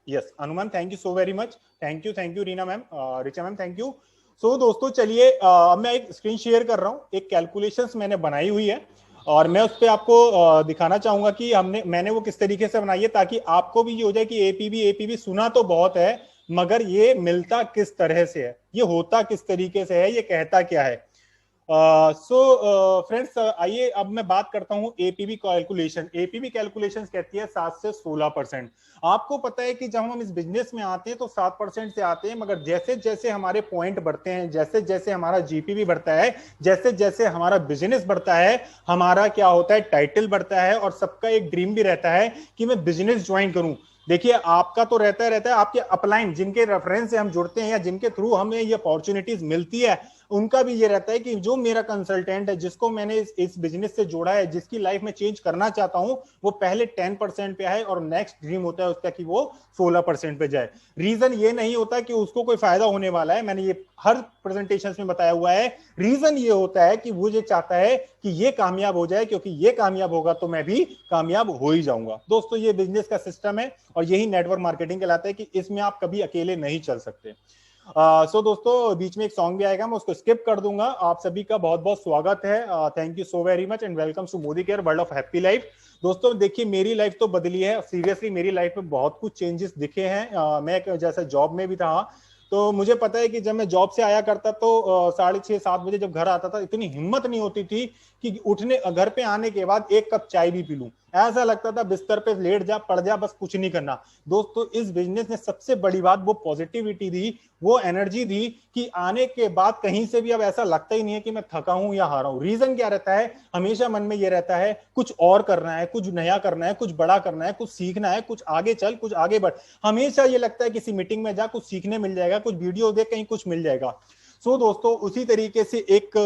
Yes अनुमान, thank you so very much. Thank you Reena ma'am, Richa ma'am, thank you. So दोस्तों चलिए, अब मैं एक स्क्रीन शेयर कर रहा हूँ, एक कैलकुलेशंस मैंने बनाई हुई है और मैं उस पर आपको दिखाना चाहूंगा कि मैंने वो किस तरीके से बनाई है, ताकि आपको भी ये हो जाए कि एपीबी सुना तो बहुत है मगर ये मिलता किस तरह से है, ये होता किस तरीके से है, ये कहता क्या है। सो फ्रेंड्स, आइए अब मैं बात करता हूं एपीबी कैलकुलेशन। एपीबी कैलकुलेशन कहती है 7 से 16%। आपको पता है कि जब हम इस बिजनेस में आते हैं तो 7% से आते हैं, मगर जैसे जैसे हमारे पॉइंट बढ़ते हैं, जैसे जैसे हमारा जीपीबी बढ़ता है, जैसे जैसे हमारा बिजनेस बढ़ता है, हमारा क्या होता है, टाइटल बढ़ता है। और सबका एक ड्रीम भी रहता है कि मैं बिजनेस ज्वाइन करूं। देखिए आपका तो रहता है आपके अपलाइन जिनके रेफरेंस से हम जुड़ते हैं या जिनके थ्रू हमें ये अपॉर्चुनिटीज मिलती है, उनका भी ये रहता है कि जो मेरा कंसल्टेंट है, जिसको मैंने इस बिजनेस से जोड़ा है, जिसकी लाइफ में चेंज करना चाहता हूं, वो पहले 10% पे आए और नेक्स्ट ड्रीम होता है उसका कि वो 16% पे जाए। रीजन ये नहीं होता कि उसको कोई फायदा होने वाला है, मैंने ये हर प्रेजेंटेशन में बताया हुआ है। रीजन ये होता है कि वो ये चाहता है कि ये कामयाब हो जाए, क्योंकि ये कामयाब होगा तो मैं भी कामयाब हो ही जाऊंगा। दोस्तों ये बिजनेस का सिस्टम है और यही नेटवर्क मार्केटिंग कहलाता है कि इसमें आप कभी अकेले नहीं चल सकते। सो दोस्तों बीच में एक सॉन्ग भी आएगा, मैं उसको स्किप कर दूंगा। आप सभी का बहुत बहुत स्वागत है, thank you so very much and welcome to Modi care world of happy life. दोस्तों देखिए मेरी लाइफ तो बदली है, सीरियसली मेरी लाइफ में बहुत कुछ चेंजेस दिखे हैं। मैं जैसा जॉब में भी था, तो मुझे पता है कि जब मैं जॉब से आया करता तो 6:30-7 बजे जब घर आता था, इतनी हिम्मत नहीं होती थी कि उठने घर पे आने के बाद एक कप चाय भी पी लूं। ऐसा लगता था बिस्तर पे लेट जा, पड़ जा, बस कुछ नहीं करना। दोस्तों इस बिजनेस ने सबसे बड़ी बात वो पॉजिटिविटी दी, वो एनर्जी दी कि आने के बाद कहीं से भी अब ऐसा लगता ही नहीं है कि मैं थका हूं या हारा हूं। रीजन क्या रहता है, हमेशा मन में ये रहता है कुछ और करना है, कुछ नया करना है, कुछ बड़ा करना है, कुछ सीखना है, कुछ आगे चल, कुछ आगे बढ़। हमेशा ये लगता है किसी मीटिंग में जा कुछ सीखने मिल जाएगा, कुछ वीडियो देख कहीं कुछ मिल जाएगा। सो दोस्तों उसी तरीके से एक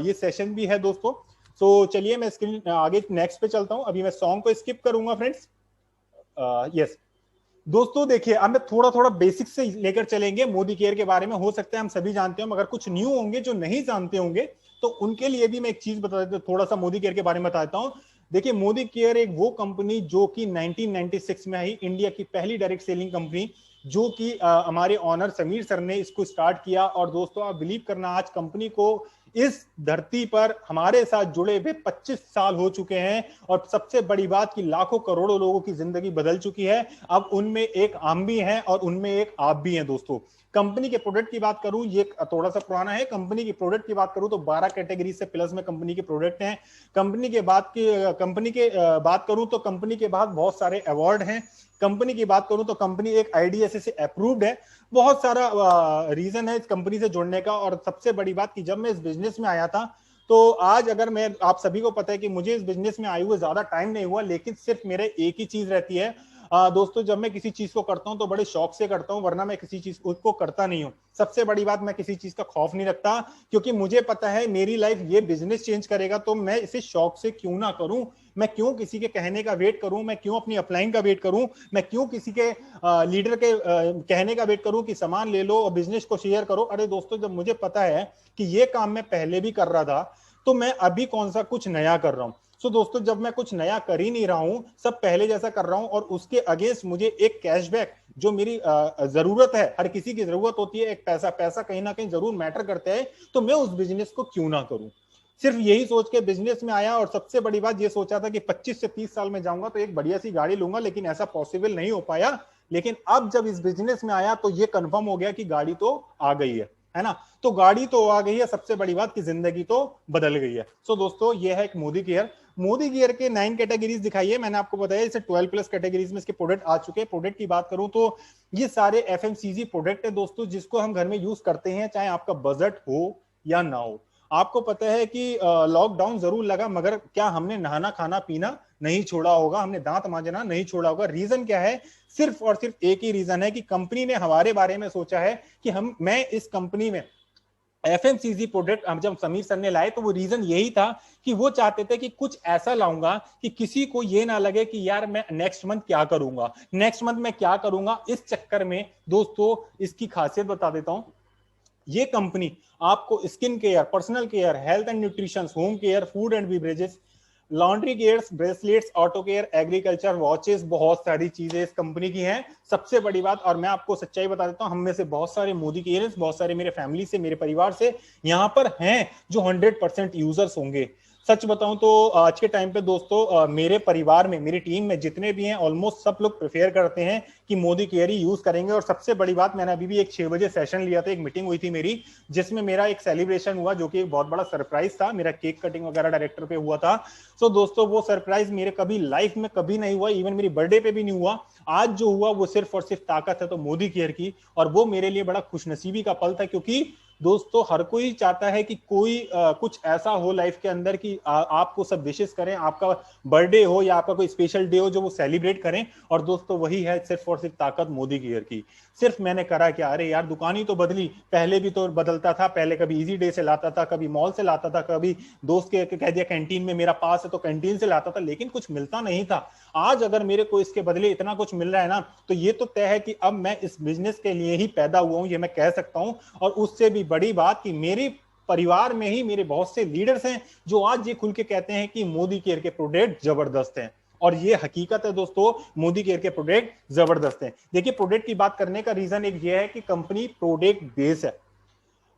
ये सेशन भी है दोस्तों। सो चलिए मैं स्क्रीन आगे नेक्स्ट पे चलता हूं, अभी मैं सॉन्ग को स्किप करूंगा फ्रेंड्स। यस दोस्तों देखिए अब मैं थोड़ा थोड़ा बेसिक से लेकर चलेंगे मोदी केयर के बारे में। हो सकता है हम सभी जानते हो, मगर कुछ न्यू होंगे जो नहीं जानते होंगे, तो उनके लिए भी मैं एक चीज बता देता हूं, थोड़ा सा मोदी केयर के बारे में बताता हूं। देखिए मोदी केयर एक वो कंपनी जो कि 1996 में आई, इंडिया की पहली डायरेक्ट सेलिंग कंपनी, जो कि हमारे ऑनर समीर सर ने इसको स्टार्ट किया। और दोस्तों आप बिलीव करना, आज कंपनी को इस धरती पर हमारे साथ जुड़े हुए 25 साल हो चुके हैं। और सबसे बड़ी बात कि लाखों करोड़ों लोगों की जिंदगी बदल चुकी है। अब उनमें एक हम भी हैं और उनमें एक आप भी हैं दोस्तों। कंपनी के प्रोडक्ट की बात करूं, ये थोड़ा सा पुराना है। कंपनी की प्रोडक्ट की बात करूं तो 12 कैटेगरी से प्लस में कंपनी के प्रोडक्ट हैं। कंपनी के बात करूं तो कंपनी के बाद बहुत सारे अवार्ड हैं। कंपनी की बात करूं तो कंपनी एक आईडीएसए से अप्रूव्ड है। बहुत सारा रीजन है इस कंपनी से जुड़ने का। और सबसे बड़ी बात कि जब मैं इस बिजनेस में आया था, तो आज अगर मैं, आप सभी को पता है कि मुझे इस बिजनेस में आए हुए ज्यादा टाइम नहीं हुआ, लेकिन सिर्फ मेरे एक ही चीज रहती है दोस्तों, जब मैं किसी चीज को करता हूं तो बड़े शौक से करता हूं, वरना मैं किसी चीज को करता नहीं हूं। सबसे बड़ी बात, मैं किसी चीज का खौफ नहीं रखता, क्योंकि मुझे पता है मेरी लाइफ ये बिजनेस चेंज करेगा, तो मैं इसे शौक से क्यों ना करूं। मैं क्यों किसी के कहने का वेट करूं, मैं क्यों अपनी अपलाइन का वेट करूं, मैं क्यों किसी के लीडर के कहने का वेट करूं कि सामान ले लो और बिजनेस को शेयर करो। अरे दोस्तों जब मुझे पता है कि ये काम मैं पहले भी कर रहा था, तो मैं अभी कौन सा कुछ नया कर रहा हूं। सो दोस्तों जब मैं कुछ नया कर ही नहीं रहा हूं, सब पहले जैसा कर रहा हूं, और उसके अगेंस्ट मुझे एक कैशबैक, जो मेरी जरूरत है, हर किसी की जरूरत होती है, एक पैसा, पैसा कहीं ना कहीं जरूर मैटर करते हैं, तो मैं उस बिजनेस को क्यों ना करूं। सिर्फ यही सोच के बिजनेस में आया। और सबसे बड़ी बात ये सोचा था कि 25 से 30 साल में जाऊंगा तो एक बढ़िया सी गाड़ी लूंगा, लेकिन ऐसा पॉसिबल नहीं हो पाया। लेकिन अब जब इस बिजनेस में आया तो ये कंफर्म हो गया कि गाड़ी तो आ गई है ना। तो गाड़ी तो आ गई है, सबसे बड़ी बात कि जिंदगी तो बदल गई है। सो दोस्तों ये है एक मोदी केयर। मोदी केयर के 9 कैटेगरीज दिखाई है, मैंने आपको बताया इसे 12 प्लस कैटेगरीज में इसके प्रोडक्ट आ चुके हैं। प्रोडक्ट की बात करूं तो ये सारे एफएमसीजी प्रोडक्ट है दोस्तों, जिसको हम घर में यूज करते हैं, चाहे आपका बजट हो या ना हो। आपको पता है कि लॉकडाउन जरूर लगा, मगर क्या हमने नहाना खाना पीना नहीं छोड़ा होगा, हमने दांत मांजना नहीं छोड़ा होगा। रीजन क्या है, सिर्फ और सिर्फ एक ही रीजन है कि कंपनी ने हमारे बारे में सोचा है कि मैं इस कंपनी में एफएमसीजी प्रोडक्ट हम जब समीर सर ने लाए, तो वो रीजन यही था कि वो चाहते थे कि कुछ ऐसा लाऊंगा कि किसी को ये ना लगे कि यार मैं नेक्स्ट मंथ क्या करूंगा, नेक्स्ट मंथ में क्या करूंगा। इस चक्कर में दोस्तों इसकी खासियत बता देता हूं। ये कंपनी आपको skin care, personal care, health and nutrition, home care, food and beverages, laundry gears, bracelets, auto care, agriculture, watches, बहुत सारी चीजें इस कंपनी की हैं। सबसे बड़ी बात, और मैं आपको सच्चाई बता देता हूं, हम में से बहुत सारे मोदी के इयर्स, बहुत सारे मेरे फैमिली से, मेरे परिवार से यहाँ पर हैं जो 100% यूजर्स होंगे। सच बताऊं तो आज के टाइम पे दोस्तों, मेरे परिवार में, मेरी टीम में जितने भी हैं, ऑलमोस्ट सब लोग प्रेफर करते हैं कि मोदी केयर ही यूज करेंगे। और सबसे बड़ी बात, मैंने अभी भी एक 6 बजे सेशन लिया था, एक मीटिंग हुई थी मेरी, जिसमें मेरा एक सेलिब्रेशन हुआ जो कि एक बहुत बड़ा सरप्राइज था। मेरा केक कटिंग वगैरह डायरेक्टर पे हुआ था। सो दोस्तों, वो सरप्राइज मेरे कभी लाइफ में कभी नहीं हुआ, इवन मेरी बर्थडे पे भी नहीं हुआ। आज जो हुआ वो सिर्फ और सिर्फ ताकत है तो मोदी केयर की, और वो मेरे लिए बड़ा खुशनसीबी का पल था। क्योंकि दोस्तों, हर कोई चाहता है कि कोई कुछ ऐसा हो लाइफ के अंदर कि आपको सब विशेष करें, आपका बर्थडे हो या आपका कोई स्पेशल डे हो जो वो सेलिब्रेट करें। और दोस्तों, वही है सिर्फ और सिर्फ ताकत मोदी केयर की। सिर्फ मैंने करा क्या, अरे यार दुकान ही तो बदली, पहले भी तो बदलता था, पहले कभी इजी डे से लाता था, कभी मॉल से लाता था, कभी दोस्त के कह दिया कैंटीन में मेरा पास है तो कैंटीन से लाता था, लेकिन कुछ मिलता नहीं था। आज अगर मेरे को इसके बदले इतना कुछ मिल रहा है ना, तो ये तो तय है कि अब मैं इस बिजनेस के लिए ही पैदा हुआ हूं, ये मैं कह सकता हूं। और उससे भी बड़ी बात कि मेरे परिवार में ही मेरे बहुत से लीडर्स हैं जो आज ये खुल के कहते हैं कि मोदी केयर के प्रोडक्ट जबरदस्त हैं। और ये हकीकत है दोस्तों, मोदी केयर के प्रोडक्ट जबरदस्त हैं। देखिए, प्रोडक्ट की बात करने का रीजन एक ये है कि कंपनी प्रोडक्ट बेस है।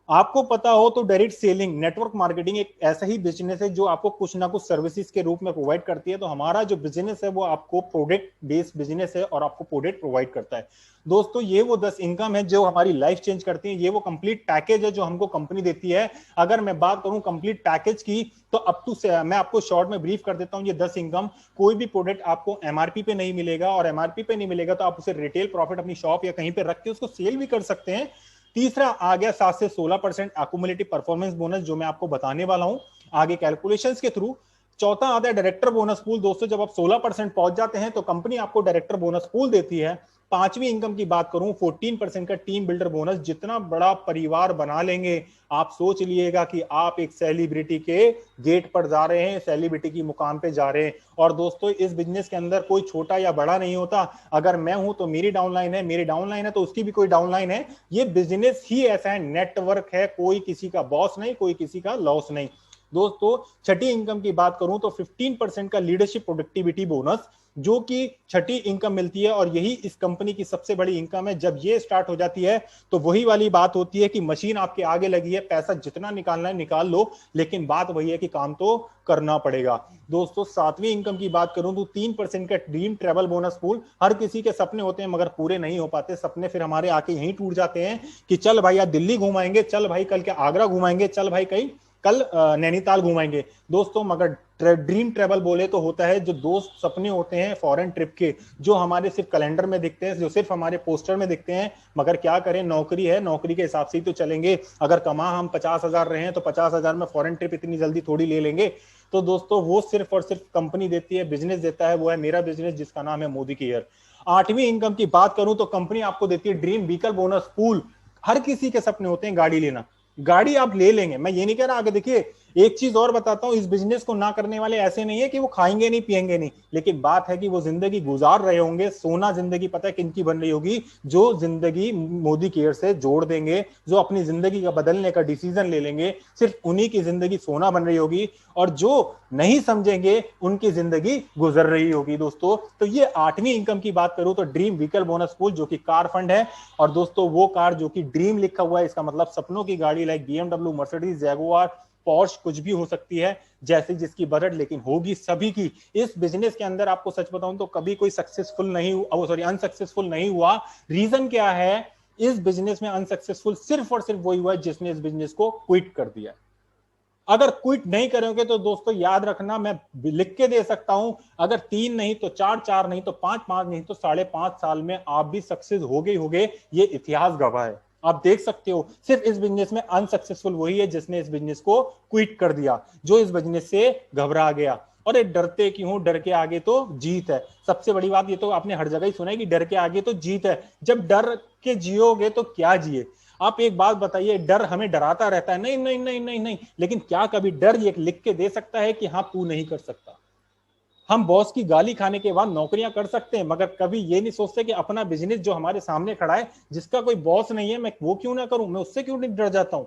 आपको पता हो तो डायरेक्ट सेलिंग, नेटवर्क मार्केटिंग एक ऐसा ही बिजनेस है जो आपको कुछ ना कुछ सर्विसेज के रूप में प्रोवाइड करती है। तो हमारा जो बिजनेस है वो आपको प्रोडक्ट बेस्ड बिजनेस है और आपको प्रोडक्ट प्रोवाइड करता है। दोस्तों, ये वो 10 इनकम है जो हमारी लाइफ चेंज करती है। ये वो कंप्लीट पैकेज है जो हमको कंपनी देती है। अगर मैं बात करूं कंप्लीट पैकेज की, तो अब तो मैं आपको शॉर्ट में ब्रीफ कर देता हूं। ये 10 इनकम, कोई भी प्रोडक्ट आपको एमआरपी पे नहीं मिलेगा, और एमआरपी पे नहीं मिलेगा तो आप उसे रिटेल प्रॉफिट अपनी शॉप या कहीं पे रख के उसको सेल भी कर सकते हैं। तीसरा आ गया 7 से 16% एक्युमुलेटिव परफॉर्मेंस बोनस, जो मैं आपको बताने वाला हूं आगे कैलकुलेशंस के थ्रू। चौथा आता है डायरेक्टर बोनस पूल। दोस्तों, जब आप 16% पहुंच जाते हैं तो कंपनी आपको डायरेक्टर बोनस पूल देती है। पांचवी इनकम की बात करूं, 14% का टीम बिल्डर बोनस। जितना बड़ा परिवार बना लेंगे, आप सोच लीजिएगा कि आप एक सेलिब्रिटी के गेट पर जा रहे हैं, सेलिब्रिटी की मुकाम पे जा रहे हैं। और दोस्तों, इस बिजनेस के अंदर कोई छोटा या बड़ा नहीं होता। अगर मैं हूं तो मेरी डाउनलाइन है, मेरी डाउनलाइन है तो उसकी भी कोई डाउनलाइन है। ये बिजनेस ही ऐसा है, नेटवर्क है, कोई किसी का बॉस नहीं, कोई किसी का लॉस नहीं। दोस्तों, छठी इनकम की बात करूं तो 15% का लीडरशिप प्रोडक्टिविटी बोनस, जो कि छठी इनकम मिलती है। और यही इस कंपनी की सबसे बड़ी इनकम है। जब ये स्टार्ट हो जाती है तो वही वाली बात होती है कि मशीन आपके आगे लगी है, पैसा जितना निकालना है निकाल लो, लेकिन बात वही है कि काम तो करना पड़ेगा। दोस्तों, सातवीं इनकम की बात करूं तो 3% का ड्रीम ट्रेवल बोनस पूल। हर किसी के सपने होते हैं मगर पूरे नहीं हो पाते। सपने फिर हमारे आके यहीं टूट जाते हैं कि चल भाई आज दिल्ली घुमाएंगे, चल भाई कल के आगरा घुमाएंगे, चल भाई कहीं कल नैनीताल घुमाएंगे। दोस्तों, मगर ड्रीम ट्रेवल बोले तो होता है जो दोस्त सपने होते हैं फॉरेन ट्रिप के, जो हमारे सिर्फ कैलेंडर में दिखते हैं, जो सिर्फ हमारे पोस्टर में दिखते हैं। मगर क्या करें, नौकरी है, नौकरी के हिसाब से ही तो चलेंगे। अगर कमा हम 50,000 रहे हैं तो 50,000 में फॉरेन ट्रिप इतनी जल्दी थोड़ी ले लेंगे। तो दोस्तों, वो सिर्फ और सिर्फ कंपनी देती है, बिजनेस देता है, वो है मेरा बिजनेस जिसका नाम है मोदी केयर। आठवीं इनकम की बात करूं तो कंपनी आपको देती है ड्रीम व्हीकल बोनस पूल। हर किसी के सपने होते हैं गाड़ी लेना, गाड़ी आप ले लेंगे, मैं ये नहीं कह रहा। आगे देखिए, एक चीज और बताता हूं, इस बिजनेस को ना करने वाले ऐसे नहीं है कि वो खाएंगे नहीं पिएंगे नहीं, लेकिन बात है कि वो जिंदगी गुजार रहे होंगे। सोना जिंदगी पता है किनकी बन रही होगी, जो जिंदगी मोदी केयर से जोड़ देंगे, जो अपनी जिंदगी का बदलने का डिसीजन ले लेंगे, सिर्फ उन्हीं की जिंदगी सोना बन रही होगी। और जो नहीं समझेंगे उनकी जिंदगी गुजर रही होगी। दोस्तों, तो ये आठवीं इनकम की बात करूं तो ड्रीम व्हीकल बोनस पूल, जो कि कार फंड है। और दोस्तों, वो कार जो कि ड्रीम लिखा हुआ है, इसका मतलब सपनों की गाड़ी, like BMW, Mercedes, Jaguar, Porsche, कुछ भी हो सकती है, जैसे जिसकी बजट, लेकिन होगी सभी की। इस बिजनेस के अंदर आपको सच बताऊं तो कभी कोई सक्सेसफुल नहीं हुआ, सॉरी अनसक्सेसफुल नहीं हुआ। रीजन क्या है, इस बिजनेस में अनसक्सेसफुल सिर्फ और सिर्फ वही हुआ है जिसने इस बिजनेस को क्विट कर दिया। अगर क्विट नहीं करोगे तो दोस्तों याद रखना, मैं लिख के दे सकता हूं, अगर 3 नहीं तो 4, 4 नहीं तो 5, 5 नहीं तो 5.5 साल में आप भी सक्सेस हो गए। ये इतिहास गवाह है, आप देख सकते हो। सिर्फ इस बिजनेस में अनसक्सेसफुल वही है जिसने इस बिजनेस को क्विट कर दिया, जो इस बिजनेस से घबरा गया। और ये डरते क्यों, डर के आगे तो जीत है। सबसे बड़ी बात, ये तो आपने हर जगह ही सुना है कि डर के आगे तो जीत है। जब डर के जियोगे तो क्या जिए। आप एक बात बताइए, डर हमें डराता रहता है, नहीं नहीं नहीं नहीं नहीं, लेकिन क्या कभी डर ये लिख के दे सकता है कि हाँ तू नहीं कर सकता। हम बॉस की गाली खाने के बाद नौकरियां कर सकते हैं, मगर कभी ये नहीं सोचते कि अपना बिजनेस जो हमारे सामने खड़ा है, जिसका कोई बॉस नहीं है, मैं वो क्यों ना करूं, मैं उससे क्यों नहीं डर जाता हूं।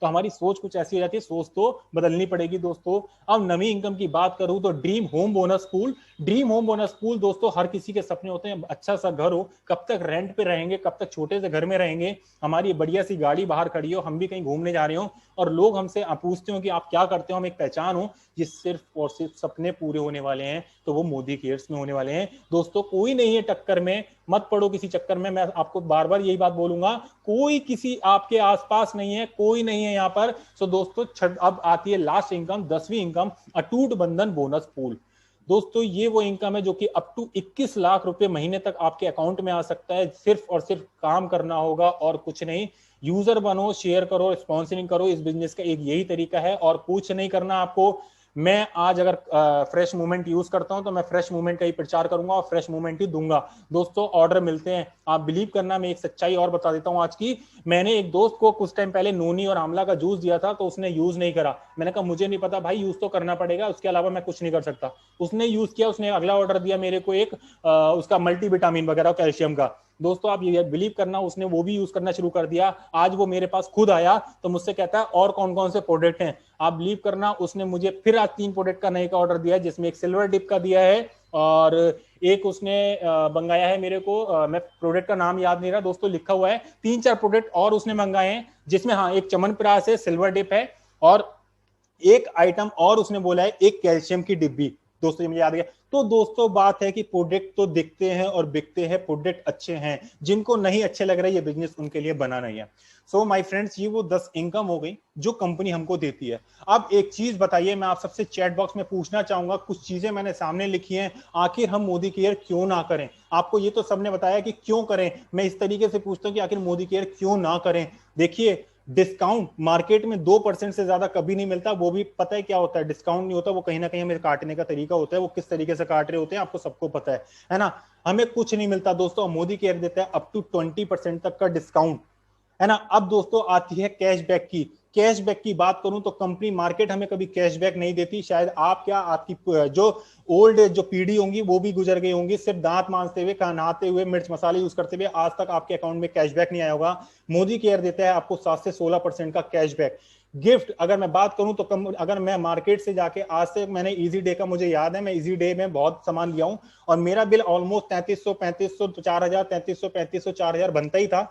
तो हमारी सोच कुछ ऐसी हो जाती है, सोच तो बदलनी पड़ेगी दोस्तों। अब नवी इनकम की बात करूं तो dream home bonus pool, dream home bonus pool दोस्तों हर किसी के सपने होते हैं, अच्छा सा घर हो, कब तक रेंट पे रहेंगे, कब तक छोटे से घर में रहेंगे, हमारी बढ़िया सी गाड़ी बाहर खड़ी हो, हम भी कहीं घूमने जा रहे हो और लोग हमसे पूछते हो कि आप क्या करते हो, हम एक पहचान हो, ये सिर्फ और सिर्फ सपने पूरे होने वाले हैं तो वो मोदी केयर्स में होने वाले हैं दोस्तों। कोई नहीं है टक्कर में, मत पड़ो किसी चक्कर में, मैं आपको बार बार यही बात बोलूंगा, कोई किसी आपके आसपास नहीं है, कोई नहीं है यहाँ पर। सो दोस्तों अब आती है लास्ट इनकम, 10वीं इनकम, अटूट बंधन बोनस पूल। दोस्तों ये वो इनकम है जो कि अप टू 21 लाख रुपए महीने तक आपके अकाउंट में आ सकता है, सिर्फ और सिर्फ काम करना होगा और कुछ नहीं। यूजर बनो, शेयर करो, स्पॉन्सरिंग करो, इस बिजनेस का एक यही तरीका है और कुछ नहीं करना आपको। मैं आज अगर फ्रेश मूवमेंट यूज करता हूं तो मैं फ्रेश मूवमेंट का ही प्रचार करूंगा और फ्रेश मूवमेंट ही दूंगा दोस्तों। ऑर्डर मिलते हैं, आप बिलीव करना। मैं एक सच्चाई और बता देता हूं आज की, मैंने एक दोस्त को कुछ टाइम पहले नोनी और आंवला का जूस दिया था तो उसने यूज नहीं करा। मैंने कहा मुझे नहीं पता भाई, यूज तो करना पड़ेगा, उसके अलावा मैं कुछ नहीं कर सकता। उसने यूज किया, उसने अगला ऑर्डर दिया मेरे को एक उसका मल्टीविटामिन वगैरह कैल्शियम का। दोस्तों आप ये बिलीव करना, उसने वो भी यूज करना शुरू कर दिया। आज वो मेरे पास खुद आया तो मुझसे कहता है और कौन कौन से प्रोडक्ट हैं। आप बिलीव करना, उसने मुझे फिर आज 3 प्रोडक्ट का नए का ऑर्डर दिया है, जिसमें एक सिल्वर डिप का दिया है और एक उसने मंगाया है मेरे को, मैं प्रोडक्ट का नाम याद नहीं रहा दोस्तों, लिखा हुआ है। 3-4 प्रोडक्ट और उसने मंगाए हैं, जिसमें हाँ एक चमनप्राश है, सिल्वर डिप है और एक आइटम और उसने बोला है एक कैल्शियम की डिब्बी। दोस्तों ये मुझे याद गया। तो दोस्तों बात है कि प्रोडक्ट तो दिखते हैं और बिकते हैं, प्रोडक्ट अच्छे हैं, जिनको नहीं अच्छे लग रहे ये बिजनेस उनके लिए बना नहीं है। सो माय फ्रेंड्स, ये वो 10 इनकम हो गई जो कंपनी हमको देती है। अब एक चीज बताइए, मैं आप सबसे चैट बॉक्स में पूछना चाहूंगा, कुछ चीजें मैंने सामने लिखी हैं, आखिर हम मोदी केयर क्यों ना करें। आपको ये तो सबने बताया कि क्यों करें, मैं इस तरीके से पूछता हूं कि आखिर मोदी केयर क्यों ना करें। देखिए डिस्काउंट मार्केट में 2% से ज्यादा कभी नहीं मिलता, वो भी पता है क्या होता है, डिस्काउंट नहीं होता, वो कहीं ना कहीं हमें काटने का तरीका होता है, वो किस तरीके से काट रहे होते हैं आपको सबको पता है ना। हमें कुछ नहीं मिलता दोस्तों, मोदी केयर देता है अप टू 20% तक का डिस्काउंट, है ना। अब दोस्तों आती है कैशबैक की। कैशबैक की बात करूं तो कंपनी मार्केट हमें कभी कैशबैक नहीं देती। शायद आप क्या, आपकी जो ओल्ड जो पीढ़ी होंगी वो भी गुजर गई होंगी, सिर्फ दांत मांजते हुए, नहाते हुए, मिर्च मसाले यूज करते हुए, आज तक आपके अकाउंट में कैशबैक नहीं आया होगा। मोदी केयर देता है आपको 7 से 16% का कैशबैक। गिफ्ट अगर मैं बात करूं तो अगर मैं मार्केट से जाके, आज से मैंने इजी डे का मुझे याद है, मैं इजी डे में बहुत सामान लिया हूं और मेरा बिल ऑलमोस्ट 3300 3500 4000 3300 3500 4000 बनता ही था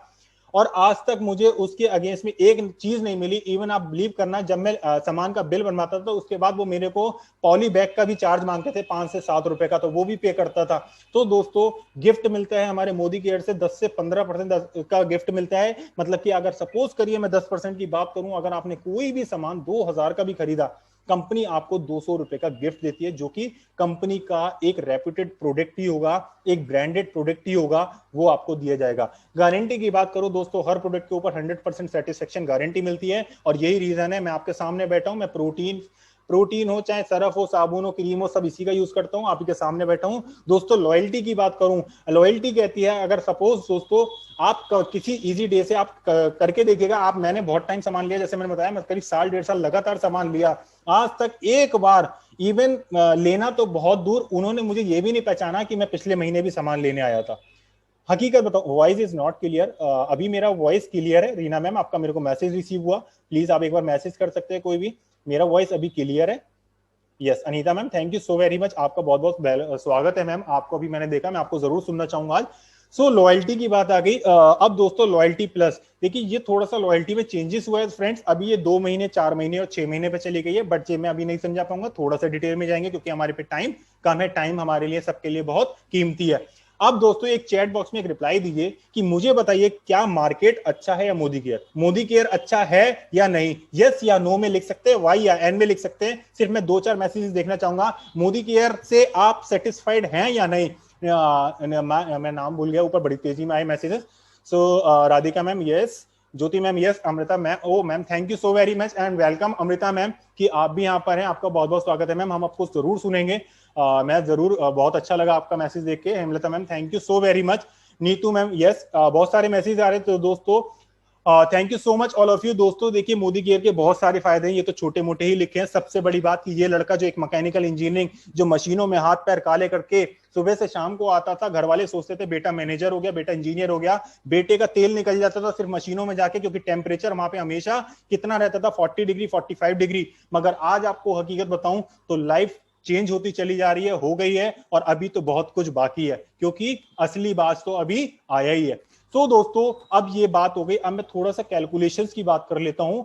और आज तक मुझे उसके अगेंस्ट में एक चीज नहीं मिली। इवन आप बिलीव करना, जब मैं सामान का बिल बनवाता था उसके बाद वो मेरे को पॉली बैग का भी चार्ज मांगते थे 5 से 7 रुपए का, तो वो भी पे करता था। तो दोस्तों गिफ्ट मिलता है हमारे मोदी केयर से 10 से 15% का गिफ्ट मिलता है। मतलब कि अगर सपोज करिए मैं 10% की बात करूं, अगर आपने कोई भी सामान 2000 का भी खरीदा, कंपनी आपको 200 रुपए का गिफ्ट देती है, जो कि कंपनी का एक रेप्यूटेड प्रोडक्ट ही होगा, एक ब्रांडेड प्रोडक्ट ही होगा, वो आपको दिया जाएगा। गारंटी की बात करो दोस्तों, हर प्रोडक्ट के ऊपर 100% सेटिस्फेक्शन गारंटी मिलती है और यही रीजन है मैं आपके सामने बैठा हूं। मैं प्रोटीन हो, चाहे सरफ हो, साबुन हो, क्रीम हो, सब इसी का यूज करता हूं, आप ही के सामने बैठा हूं। दोस्तों लॉयल्टी की बात करूं, लॉयल्टी कहती है, अगर सपोज दोस्तों आप किसी इजी डे से आप करके देखिएगा, आप, मैंने बहुत टाइम सामान लिया, जैसे मैंने बताया मैं करीब 1.5 साल लगातार सामान लिया, आज तक एक बार इवन लेना तो बहुत दूर, उन्होंने मुझे ये भी नहीं पहचाना कि मैं पिछले महीने भी सामान लेने आया था। हकीकत बताओ, वॉइस इज नॉट क्लियर। अभी मेरा वॉइस क्लियर है रीना मैम, आपका मेरे को मैसेज रिसीव हुआ, प्लीज आप एक बार मैसेज कर सकते हैं कोई भी, मेरा वॉइस अभी क्लियर है। Yes Anita ma'am, thank you so very much, आपका बहुत बहुत स्वागत है मैम, आपको अभी मैंने देखा, मैं आपको जरूर सुनना चाहूंगा आज। सो लॉयल्टी की बात आ गई। अब दोस्तों लॉयल्टी प्लस, देखिए ये थोड़ा सा लॉयल्टी में चेंजेस हुआ है फ्रेंड्स, अभी ये 2 महीने 4 महीने और 6 महीने पे चली गई है, बट ये मैं अभी नहीं समझा पाऊंगा, थोड़ा सा डिटेल में जाएंगे क्योंकि हमारे पे टाइम कम है, टाइम हमारे लिए सबके लिए बहुत कीमती है। अब दोस्तों एक चैट बॉक्स में एक रिप्लाई दीजिए कि मुझे बताइए क्या मार्केट अच्छा है या मोदी केयर, मोदी केयर अच्छा है या नहीं, यस या नो में लिख सकते हैं, वाई या एन में लिख सकते हैं। सिर्फ मैं 2-4 मैसेजेस देखना चाहूंगा, मोदी केयर से आप सेटिस्फाइड हैं या नहीं। मैं नाम भूल गया, ऊपर बड़ी तेजी में आए messages. So Radhika ma'am yes, Jyoti ma'am yes, Amrita ma'am, oh ma'am thank you so very much and welcome Amrita ma'am कि आप भी यहाँ पर हैं, आपका बहुत बहुत स्वागत है मैम, हम आपको जरूर सुनेंगे। मैं जरूर, बहुत अच्छा लगा आपका मैसेज देख के। Hemlata ma'am thank you so very much. Neetu ma'am yes, बहुत सारे मैसेज आ रहे थे तो दोस्तों thank you so much all of you. दोस्तों देखिए, मोदी केयर के बहुत सारे फायदे हैं, ये तो छोटे मोटे ही लिखे हैं। सबसे बड़ी बात कि ये लड़का जो एक मैकेनिकल इंजीनियरिंग, जो मशीनों में हाथ पैर काले करके सुबह से शाम को आता था, घर वाले सोचते थे बेटा मैनेजर हो गया, बेटा इंजीनियर हो गया, बेटे का तेल निकल जाता था सिर्फ मशीनों में जाके, क्योंकि टेम्परेचर वहां पे हमेशा कितना रहता था, 40 डिग्री 45 डिग्री। मगर आज आपको हकीकत बताऊं तो लाइफ चेंज होती चली जा रही है, हो गई है, और अभी तो बहुत कुछ बाकी है, क्योंकि असली बात तो अभी आया ही है। तो दोस्तों अब ये बात हो गई, अब मैं थोड़ा सा कैलकुलेशंस की बात कर लेता हूं।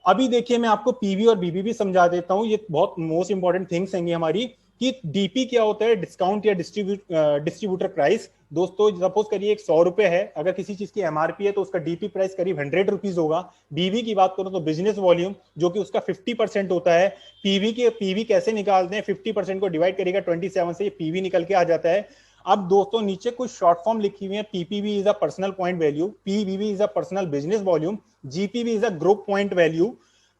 अभी देखिए, मैं आपको पीवी और बीबी भी समझा देता हूं, ये बहुत मोस्ट इंपॉर्टेंट थिंग्स हैं हमारी, कि डीपी क्या होता है, डिस्काउंट या डिस्ट्रीब्यूटर प्राइस। दोस्तों सपोज करिए एक 100 रुपए है, अगर किसी चीज की एमआरपी है तो उसका डीपी प्राइस करीब 100 रुपीज होगा। बीवी की बात करूं तो बिजनेस वॉल्यूम, जो कि उसका 50% होता है। पीवी कैसे निकालते हैं, 50% को डिवाइड करेगा 27 से, ये पीवी निकल के आ जाता है। अब दोस्तों नीचे कुछ शॉर्ट फॉर्म लिखी हुई है, PPV is a personal point value, PVV is a personal business volume, GPV is a group point value,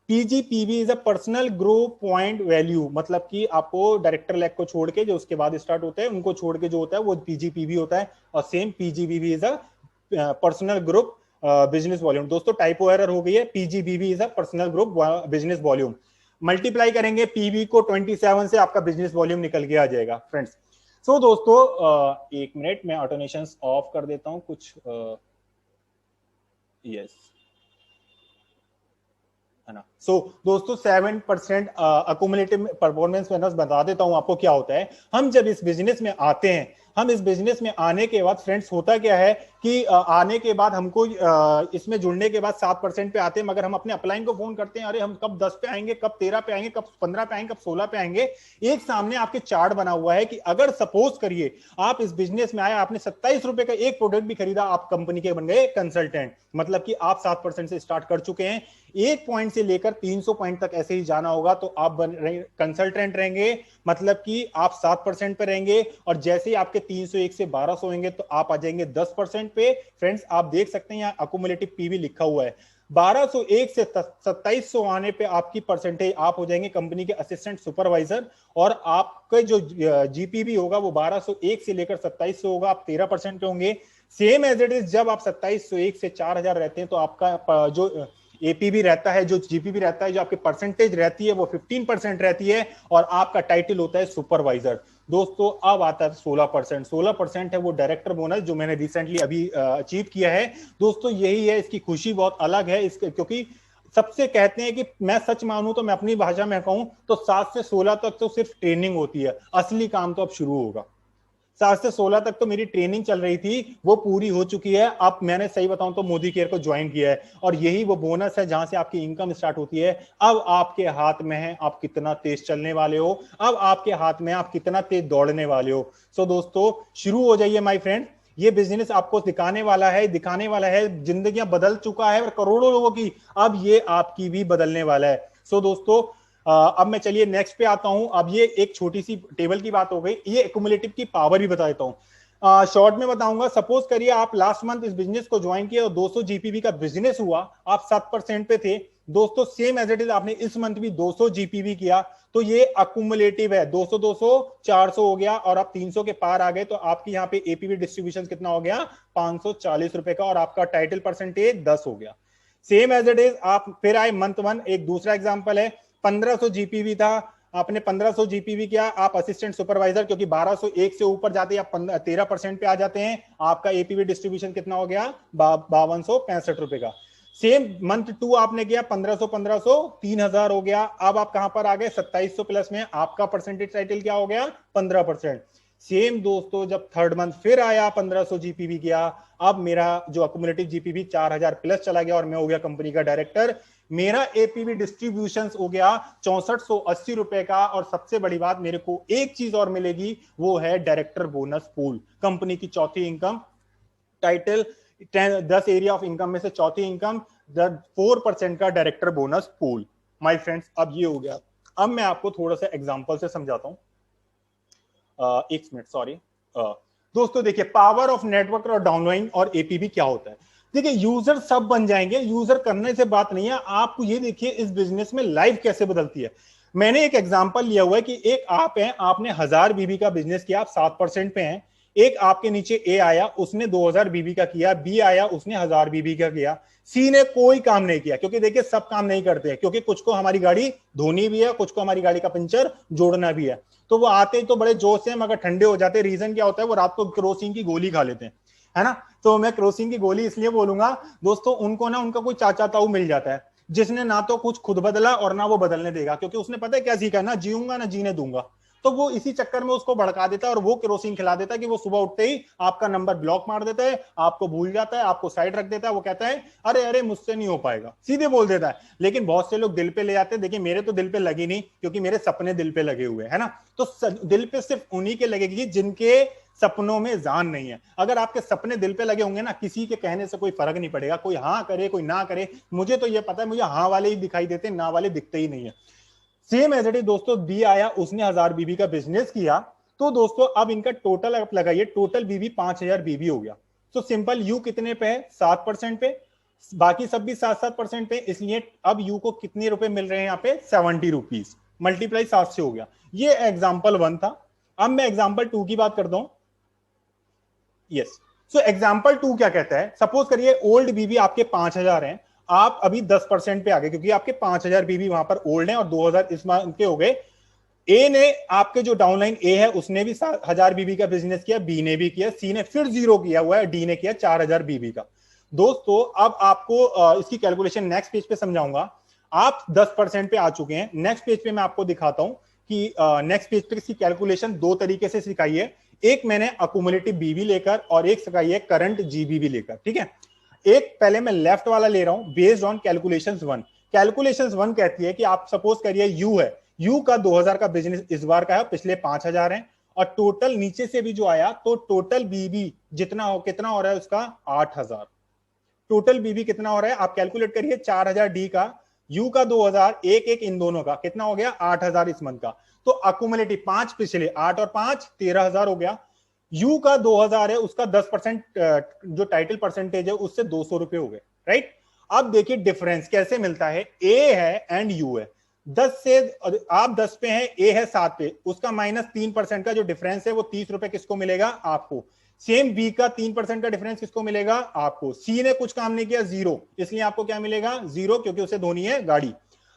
PGPV is a personal group point value, मतलब कि आपको डायरेक्टर लैग को छोड़ के जो उसके बाद स्टार्ट होता है, उनको छोड़ के जो होता है वो पीजीपीवी होता है। और same PGBV is a personal group business volume. दोस्तों टाइपो एरर हो गई है, PGBV is a personal group business volume. Multiply करेंगे पीवी को 27 से, आपका बिजनेस वॉल्यूम निकल के आ जाएगा फ्रेंड्स। सो दोस्तों एक मिनट, मैं ऑटोमेशंस ऑफ कर देता हूं कुछ। यस है ना। सो दोस्तों 7% अकोमुलेटिव परफॉर्मेंस बोनस बता देता हूं आपको क्या होता है। हम जब इस बिजनेस में आते हैं, हम इस बिजनेस में आने के बाद फ्रेंड्स होता क्या है कि आने के बाद हमको इसमें जुड़ने के बाद 7% पे आते हैं, मगर हम अपने अपलाइन को फोन करते हैं, अरे हम कब 10 पे आएंगे, कब 13 पे आएंगे, कब 15 पे आएंगे, कब 16 पे आएंगे। एक सामने आपके चार्ट बना हुआ है कि अगर सपोज करिए आप इस बिजनेस में आए, आपने 27 रुपए का एक प्रोडक्ट भी खरीदा, आप कंपनी के बन गए कंसल्टेंट, मतलब कि आप 7% से स्टार्ट कर चुके हैं। एक पॉइंट से लेकर 300 पॉइंट तक ऐसे ही जाना होगा तो आप कंसल्टेंट रहेंगे, मतलब कि आप 7% पे रहेंगे। और जैसे ही आपके 301 से 1200 होंगे तो आप आ जाएंगे 10% पे। फ्रेंड्स आप देख सकते हैं यहाँ अकोमुलेटिव पीवी लिखा हुआ है। 1201 से 2700 आने पे आपकी परसेंटेज, आप हो जाएंगे कंपनी के असिस्टेंट सुपरवाइजर, और आपका जो जीपीवी होगा वो 1201 से लेकर 2700 होगा, आप 13% पे होंगे। सेम एज इट इज, जब आप 2701 से 4000 रहते हैं तो आपका जो एपीबी रहता है, जो जीपीबी रहता है, जो आपकी परसेंटेज रहती है वो 15% रहती है, और आपका टाइटल होता है सुपरवाइजर। दोस्तों अब आता है 16%। 16% है वो डायरेक्टर बोनस, जो मैंने रिसेंटली अभी अचीव किया है। दोस्तों यही है, इसकी खुशी बहुत अलग है इसके, क्योंकि सबसे कहते हैं कि मैं सच मानूं तो, मैं अपनी भाषा में कहूं तो 7 से 16 तक तो सिर्फ ट्रेनिंग होती है, असली काम तो अब शुरू होगा। 7 से 16 तक तो मेरी ट्रेनिंग चल रही थी, वो पूरी हो चुकी है। अब मैंने सही बताऊं तो मोदी केयर को ज्वाइन किया है, और यही वो बोनस है जहां से आपकी इनकम स्टार्ट होती है। अब आपके हाथ में है आप कितना तेज चलने वाले हो, अब आपके हाथ में आप कितना तेज दौड़ने वाले हो। सो दोस्तों शुरू हो जाइए माय फ्रेंड, ये बिजनेस आपको दिखाने वाला है, जिंदगियां बदल चुका है और करोड़ों लोगों की, अब ये आपकी भी बदलने वाला है। सो दोस्तों अब मैं चलिए नेक्स्ट पे आता हूं। अब ये एक छोटी सी टेबल की बात हो गई, ये एक्यूमुलेटिव की पावर भी बता देता हूं, शॉर्ट में बताऊंगा। सपोज करिए आप लास्ट मंथ इस बिजनेस को ज्वाइन किया और 200 जीपीवी का बिजनेस हुआ, आप 7% पे थे। दोस्तों सेम एज इट इज आपने इस मंथ भी 200 जीपीवी किया, तो ये अक्यूमुलेटिव है। 200 200 400 हो गया, और आप 300 के पार आ गए, तो आपकी यहाँ पे एपीवी डिस्ट्रीब्यूशन कितना हो गया, 540 रुपए का, और आपका टाइटल परसेंटेज 10 हो गया। सेम एज इट इज आप फिर आए मंथ 1, एक दूसरा एग्जांपल है, 1500 जीपीवी था, आपने 1500 जीपीवी किया, आप असिस्टेंट सुपरवाइजर, क्योंकि 1201 से ऊपर जाते हैं आप 13% पे आ जाते हैं, आपका एपीवी डिस्ट्रीब्यूशन कितना हो गया, 5265 रुपए का। सेम मंथ 2 आपने किया, 1500 1500 3000 हो गया। अब आप कहां पर आ गए, 2700 प्लस में, आपका परसेंटेज टाइटल क्या हो गया, 15%। सेम दोस्तों जब थर्ड मंथ फिर आया, 1500 जीपीवी किया, अब मेरा जो अक्यूमुलेटिव जीपीवी 4000 प्लस चला गया, और मैं हो गया कंपनी का डायरेक्टर। मेरा एपीवी डिस्ट्रीब्यूशन हो गया 6480 रुपए का। और सबसे बड़ी बात, मेरे को एक चीज और मिलेगी, वो है डायरेक्टर बोनस पूल, कंपनी की चौथी income, title 10 area of income में से चौथी इनकम, 4% का director bonus pool. My friends अब ये हो गया। अब मैं आपको थोड़ा सा एग्जांपल से समझाता हूं, एक मिनट सॉरी। दोस्तों देखिए, पावर ऑफ नेटवर्क और डाउनलाइन और एपीवी क्या होता है। देखिए यूजर सब बन जाएंगे, यूजर करने से बात नहीं है, आप ये देखिए इस बिजनेस में लाइफ कैसे बदलती है। मैंने एक एग्जांपल लिया हुआ है कि एक आप हैं, आपने 1000 बीबी का बिजनेस किया, आप 7% पे हैं। एक आपके नीचे ए आया, उसने 2000 बीबी का किया, बी आया उसने 1000 बीबी का किया, सी ने कोई काम नहीं किया, क्योंकि देखिए सब काम नहीं करते हैं, क्योंकि कुछ को हमारी गाड़ी धोनी भी है, कुछ को हमारी गाड़ी का पंचर जोड़ना भी है। तो वो आते तो बड़े जोश से मगर ठंडे हो जाते हैं। रीजन क्या होता है, वो रात को केरोसिन की गोली खा लेते हैं, है ना। तो मैं केरोसिन की गोली इसलिए बोलूंगा दोस्तों, उनको ना उनका कोई चाचा ताऊ मिल जाता है जिसने ना तो कुछ खुद बदला और ना वो बदलने देगा, क्योंकि उसने पता है क्या सीखा है, ना जीऊंगा ना जीने दूंगा। तो वो इसी चक्कर में उसको भड़का देता है और वो केरोसिन खिला देता है कि वो सुबह उठते ही आपका नंबर ब्लॉक मार देता है, आपको भूल जाता है, आपको साइड रख देता है। वो कहता है अरे अरे मुझसे नहीं हो पाएगा, सीधे बोल देता है। लेकिन बहुत से लोग दिल पे ले जाते हैं। देखिए मेरे तो दिल पे लगी नहीं, क्योंकि मेरे सपने दिल पे लगे हुए है ना। तो दिल पे सिर्फ उन्हीं के लगेगी जिनके सपनों में जान नहीं है। अगर आपके सपने दिल पे लगे होंगे ना, किसी के कहने से कोई फर्क नहीं पड़ेगा, कोई हाँ करे कोई ना करे। मुझे तो ये पता है, मुझे हाँ वाले ही दिखाई देते, ना वाले दिखते ही नहीं है। सेम एज इट इज दोस्तों, बी आया उसने 1000 बीबी का बिजनेस किया, तो दोस्तों अब इनका टोटल आप लगाइए, टोटल बीबी 5000 बीबी हो गया। तो सिंपल यू कितने पे है, 7% पे, बाकी सब भी 7-7% पे, इसलिए अब यू को कितने रुपए मिल रहे हैं यहाँ पे, 70 रुपीज, मल्टीप्लाई 7 से हो गया। ये एग्जाम्पल 1 था। अब मैं एग्जाम्पल 2 की बात करता हूं। यस, सो एग्जाम्पल 2 क्या कहता है, सपोज करिए ओल्ड बीबी आपके 5000 हैं, आप अभी 10% पे आ गए, क्योंकि आपके 5000 बीबी वहां पर ओल्ड हैं और 2000 इस के हो गए। ए ने, आपके जो डाउनलाइन ए है, उसने भी 1000 बीबी का बिजनेस किया, बी ने भी किया, सी ने फिर 0 किया हुआ है, डी ने किया 4000 बीबी का। दोस्तों अब आपको इसकी कैलकुलेशन नेक्स्ट पेज पे समझाऊंगा। आप 10% पे आ चुके हैं। नेक्स्ट पेज पे मैं आपको दिखाता हूं कि नेक्स्ट पेज पे इसकी कैलकुलेशन 2 तरीके से सिखाई है। एक मैंने अकुमुलेटिव बीबी लेकर और एक सिखाई है करंट जीबीबी लेकर, ठीक है। एक पहले मैं लेफ्ट वाला ले रहा हूं, बेस्ड ऑन कैलकुलेशंस 1। कैलकुलेशंस 1 कहती है कि आप सपोज करिए यू है, यू का 2000 का बिजनेस इस बार का है, पिछले 5000 है, और टोटल नीचे से भी जो आया, तो टोटल बीबी जितना कितना हो रहा है उसका 8000। टोटल बीबी कितना हो रहा है, आप कैलकुलेट करिए, 4000 डी का, यू का 2000, एक एक इन दोनों का कितना हो गया, 8000 इस मंथ का। तो अकुमुलेटिव 5 पिछले, 8 और 5 13000 हो गया। यू का 2000 है, उसका 10% जो टाइटल परसेंटेज है उससे 200 रुपए हो गए, राइट। अब देखिए डिफरेंस कैसे मिलता है, ए है एंड यू है, 10 से आप 10 पे हैं, ए है 7 पे, उसका -3% का जो डिफरेंस है वो 30 रुपए किसको मिलेगा, आपको। सेम बी का 3% का डिफरेंस किसको मिलेगा, आपको। सी ने कुछ काम नहीं किया, 0, इसलिए आपको क्या मिलेगा, 0, क्योंकि उसे धोनी है गाड़ी।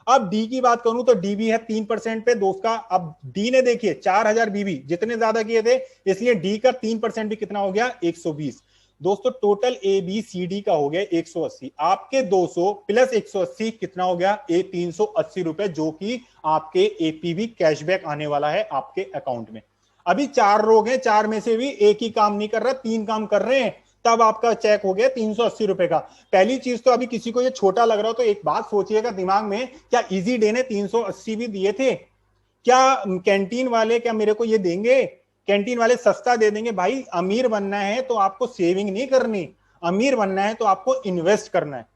अब डी की बात करूं तो डी भी है 3% पे दोस्त का। अब डी ने देखिए 4000 बीबी जितने ज्यादा किए थे, इसलिए डी का 3% भी कितना हो गया, 120। दोस्तों total A B C D का हो गया 180, आपके 200 प्लस 180 कितना हो गया, 380 रुपए, जो कि आपके एपीवी कैशबैक आने वाला है आपके अकाउंट में। अभी 4 लोग हैं, 4 में से भी एक ही काम नहीं कर रहा, 3 काम कर रहे हैं, तब आपका चेक हो गया 380 रुपए का। पहली चीज तो अभी किसी को ये छोटा लग रहा हो तो एक बात सोचिएगा दिमाग में, क्या इजी डे ने 380 भी दिए थे? क्या कैंटीन वाले क्या मेरे को ये देंगे? कैंटीन वाले सस्ता दे देंगे? भाई अमीर बनना है तो आपको सेविंग नहीं करनी, अमीर बनना है तो आपको इन्वेस्ट करना है,